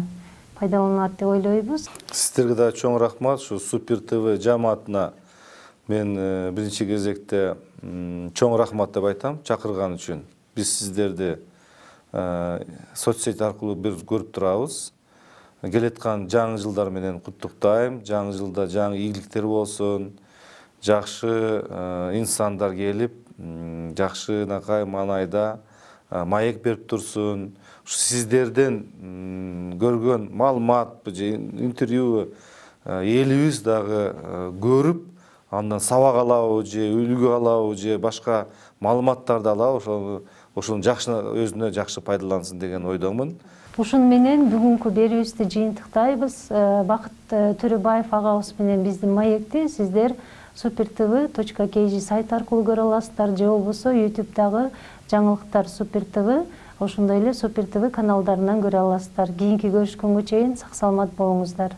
B: пайдаланылат деп ойлойбуз.
A: Сиздерге да чоң рахмат. Ушу Супер ТВ жамаатына мен биринчи кезекте чоң рахмат деп айтам чакырган үчүн. Биз сиздерди соцсет аркылуу бир көрүп турабыз. Келаткан жаңы жылдар менен куттуктайм. Жаңы жылда жаңы ийгиликтер болсун. Жакшы инсандар келип, жакшынакай маанайда маек берип турсун. Сиздерден көргөн маалымат, интервью элибиз дагы көрүп, андан сабак алабы же үлгү алабы же башка маалыматтарды алабы, ошону жакшы өзүнө жакшы пайдалансын деген ойдомун.
B: Ушун менен бүгүнкү берүүбүздү жыйынтыктайбыз. Бакыт Төрөбаев агабыз менен биздин маекти сиздер supertv.kg сайт аркылуу көрө аласыздар же болбосо YouTube'дагы жаңылыктар Супер ТВ, ошондой эле Супер ТВ каналдарынан көрө аласыздар. Кийинки көрүшкөнгө чейин сак саламат болуңуздар.